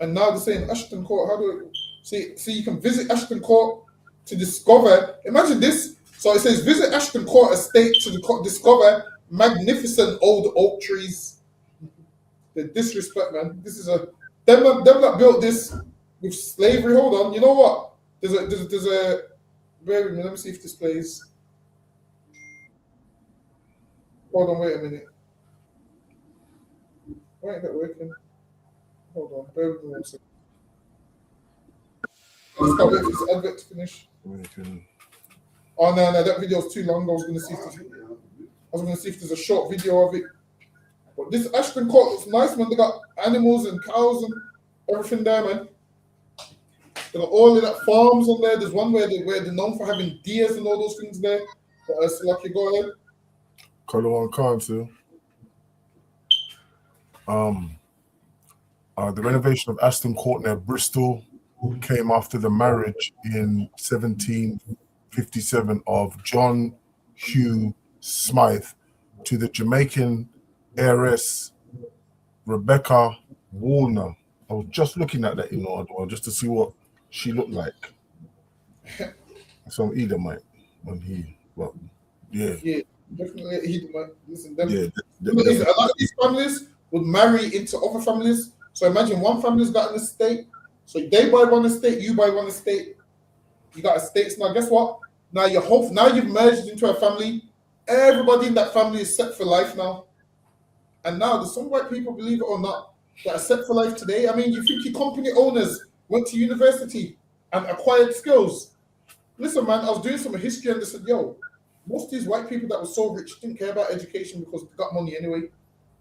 And now they're saying Ashton Court. How do I see? You can visit Ashton Court to discover. Imagine this. So it says visit Ashton Court estate to discover magnificent old oak trees. The disrespect, man. This is a them that built this with slavery. Hold on. You know what? There's a. Bear with me. Let me see if this plays. Hold on. Wait a minute. Why ain't that working? Hold on. Bear with me 1 second. I just can't wait for this advert to finish. Oh no, that video's too long. I was gonna see if there's a short video of it. But this Ashton Court looks nice, man. They got animals and cows and everything there, man. They got all of that farms on there. There's one where they're known for having deers and all those things there. But so lucky, go ahead. Color on Council. The renovation of Ashton Court near Bristol came after the marriage in 1757 of John Hugh Smythe to the Jamaican heiress Rebecca Warner. I was just looking at that, just to see what she looked like. Some Edomite when he, well, yeah. Yeah, definitely Edomite. Listen, them, Yeah, a lot of these families would marry into other families. So imagine one family's got an estate. So they buy one estate, you buy one estate. You got estates now. Guess what? Now you've merged into a family. Everybody in that family is set for life now. And now there's some white people, believe it or not, that are set for life today. I mean, you think your company owners went to university and acquired skills? Listen, man, I was doing some history and they said, yo, most of these white people that were so rich didn't care about education because they got money anyway.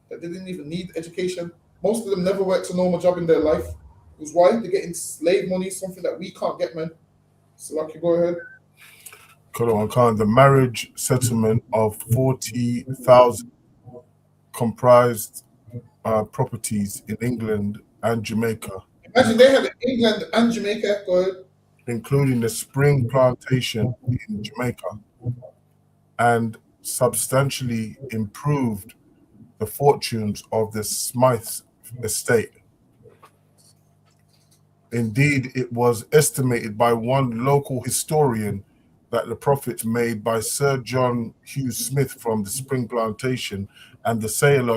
That they didn't even need education. Most of them never worked a normal job in their life. It was why they're getting slave money, something that we can't get, man. So, Lucky, go ahead. The marriage settlement of 40,000 comprised properties in England and Jamaica. Imagine they had England and Jamaica, go ahead. Including the Spring Plantation in Jamaica, and substantially improved the fortunes of the Smythe estate. Indeed, it was estimated by one local historian that the profits made by Sir John Hughes Smith from the Spring Plantation and the sale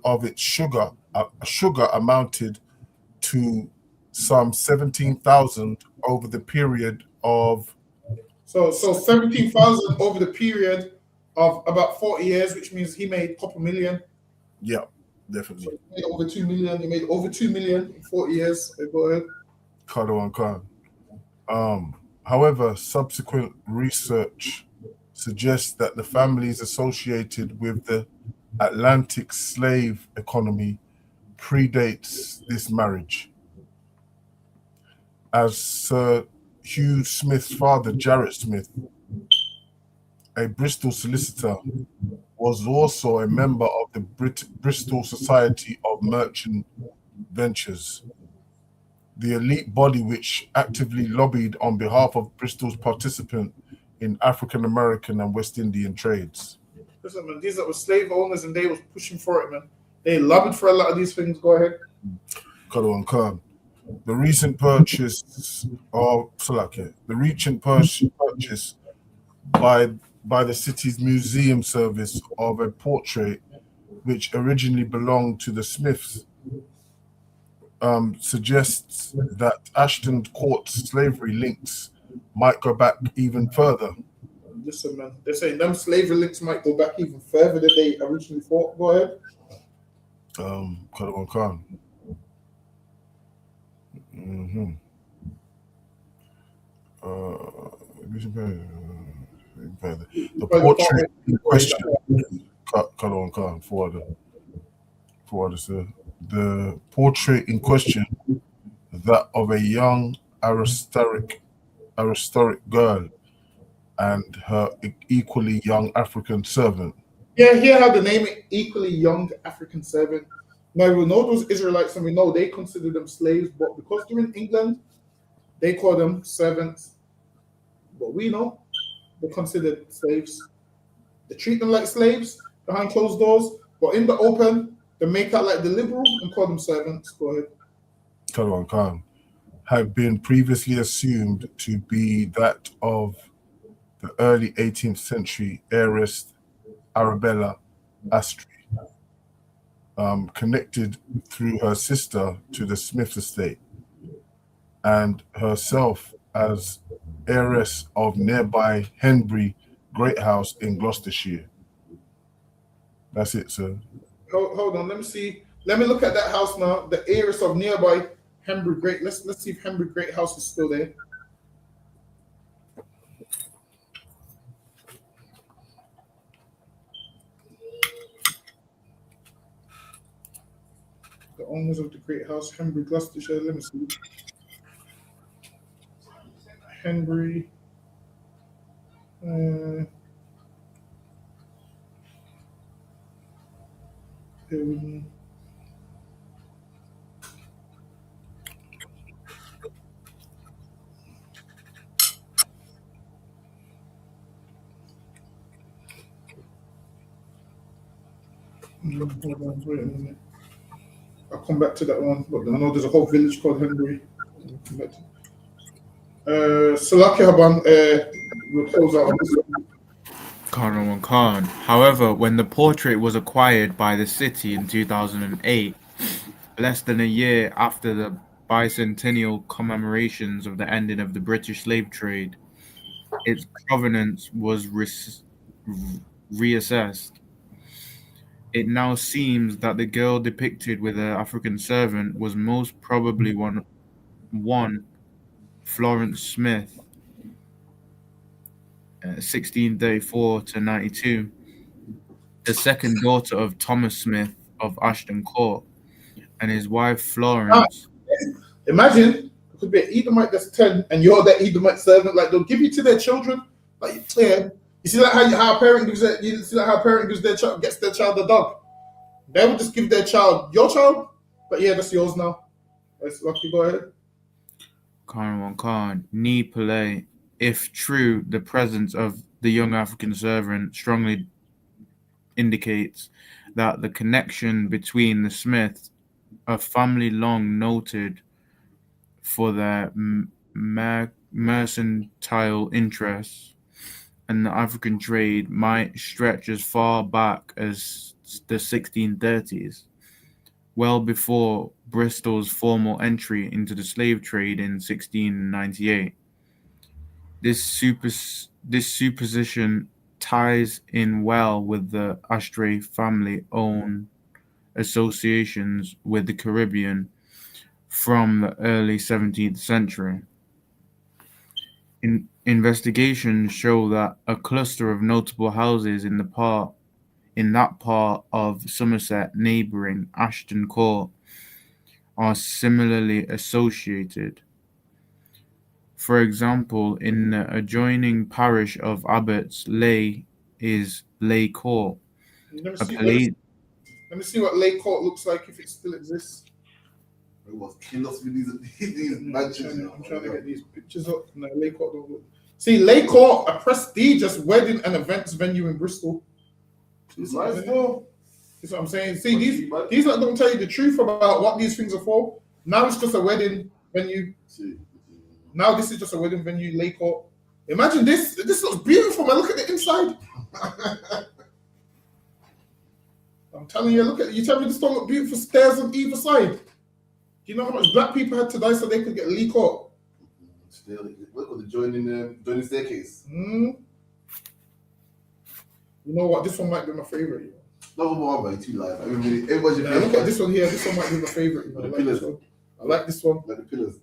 of its sugar amounted to some 17,000 over the period of. So 17,000 over the period of about 40 years, which means he made a couple million. Yeah, definitely. So he made over 2 million. He made over 2 million in 40 years. So go ahead. However, subsequent research suggests that the families associated with the Atlantic slave economy predates this marriage, as Sir Hugh Smith's father, Jarrett Smith, a Bristol solicitor, was also a member of the Bristol Society of Merchant Ventures, the elite body which actively lobbied on behalf of Bristol's participant in African American and West Indian trades. Listen, man, these that were slave owners and they was pushing for it, man. They lobbied for a lot of these things. Go ahead. The recent purchase by the city's museum service of a portrait which originally belonged to the Smiths suggests that Ashton Court's slavery links might go back even further. Listen, man, they're saying them slavery links might go back even further than they originally thought. Go ahead. The portrait in question, the portrait in question, that of a young aristocratic girl and her equally young African servant. Yeah, here how the name equally young African servant. Now we know those Israelites and we know they consider them slaves, but because they're in England, they call them servants. But we know they're considered slaves. They treat them like slaves behind closed doors, but in the open, they make out like the liberal and call them servants. Go ahead. Kalawan Khan, had been previously assumed to be that of the early 18th century heiress Arabella Astri, connected through her sister to the Smith estate, and herself as heiress of nearby Henbury Great House in Gloucestershire. That's it, sir. Hold on, let me see. Let me look at that house now. The heiress of nearby Henbury Great. Let's see if Henbury Great House is still there. The owners of the Great House, Henbury, Gloucestershire. Let me see. Henbury. Hold on, wait a minute. I'll come back to that one, but I know there's a whole village called Henbury. Salaki Haban will close out on this one. Khan Khan. However, when the portrait was acquired by the city in 2008, less than a year after the bicentennial commemorations of the ending of the British slave trade, its provenance was reassessed. It now seems that the girl depicted with her African servant was most probably one Florence Smith, 1634 to 92, the second daughter of Thomas Smith of Ashton Court, and his wife Florence. Imagine it could be an Edomite that's 10 and you're that Edomite servant. Like, they'll give you to their children. Like, yeah. You see, like how a parent gives their child, gets their child a dog. They would just give their child your child, but yeah, that's yours now. That's lucky. Go ahead. Khan Ni Pele. If true, the presence of the young African servant strongly indicates that the connection between the Smiths, a family long noted for their mercantile interests, and the African trade might stretch as far back as the 1630s, well before Bristol's formal entry into the slave trade in 1698. This supposition ties in well with the Ashtray family-owned associations with the Caribbean from the early 17th century. Investigations show that a cluster of notable houses in that part of Somerset neighbouring Ashton Court are similarly associated. For example, in the adjoining parish of Abbots Leigh is Leigh Court. Let me see what Leigh Court looks like, if it still exists. It was killers with these mansions. I'm trying to get these pictures up. No, Leigh Court don't look. See, Leigh Court, a prestigious wedding and events venue in Bristol. It's nice though. That's what I'm saying. See, these don't tell you the truth about what these things are for. Now it's just a wedding venue. Now this is just a wedding venue, Leigh Court. Imagine this. This looks beautiful, man. Look at the inside. I'm telling you, you tell me this don't look beautiful. Stairs on either side. Do you know how much black people had to die so they could get Leigh Court? Still, look at the joining staircase. You know what? This one might be my favorite. No more about too live. Everybody's look at this one here. This one might be my favorite. I like this one. I like this one. Like the pillars.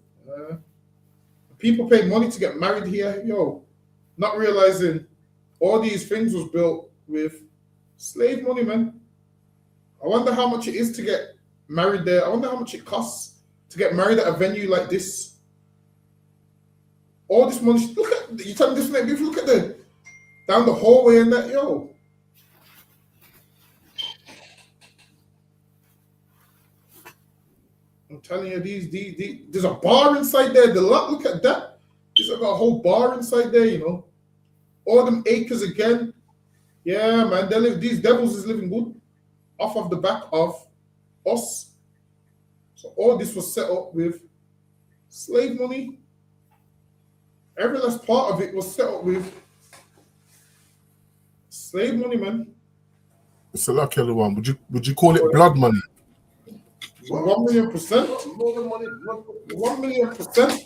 People pay money to get married here, not realizing all these things was built with slave money, man. I wonder how much it is to get married there. I wonder how much it costs to get married at a venue like this. All this money. Look at you. Tell me this is beautiful. Look at down the hallway and that, I'm telling you, there's a bar inside there. Look at that. There's like a whole bar inside there, All them acres again. Yeah, man. These devils is living good off of the back of us. So all this was set up with slave money. Every last part of it was set up with slave money, man. It's a lucky other one. Would you call it blood money? 1 million%. 1 million%.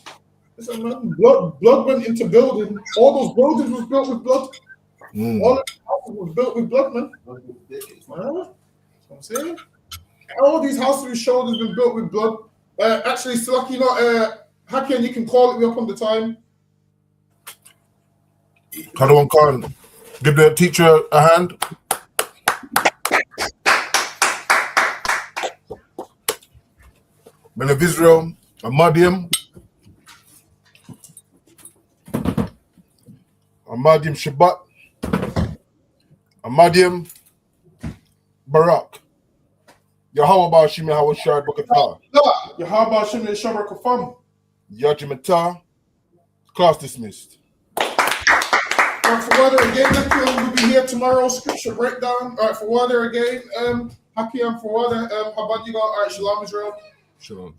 Listen, man, blood went into building. All those buildings was built with blood. All of the houses was built with blood, man. That's what I'm saying. All these houses we showed has been built with blood. Actually, Silaki, you know, Hakian, you can call it me up on the time. Kadawan Khan, give the teacher a hand. Men of Israel, Amadim Shabbat, Amadim Barak, Yahweh Shimi Hawashad Bakata, Yahweh Shimi Shabbat Kafam, Yajimata, class dismissed. For water again, we'll be here tomorrow. Scripture breakdown. All right, for water again. Hakiam for water. How about you go? All right, Shalom Israel. Shalom.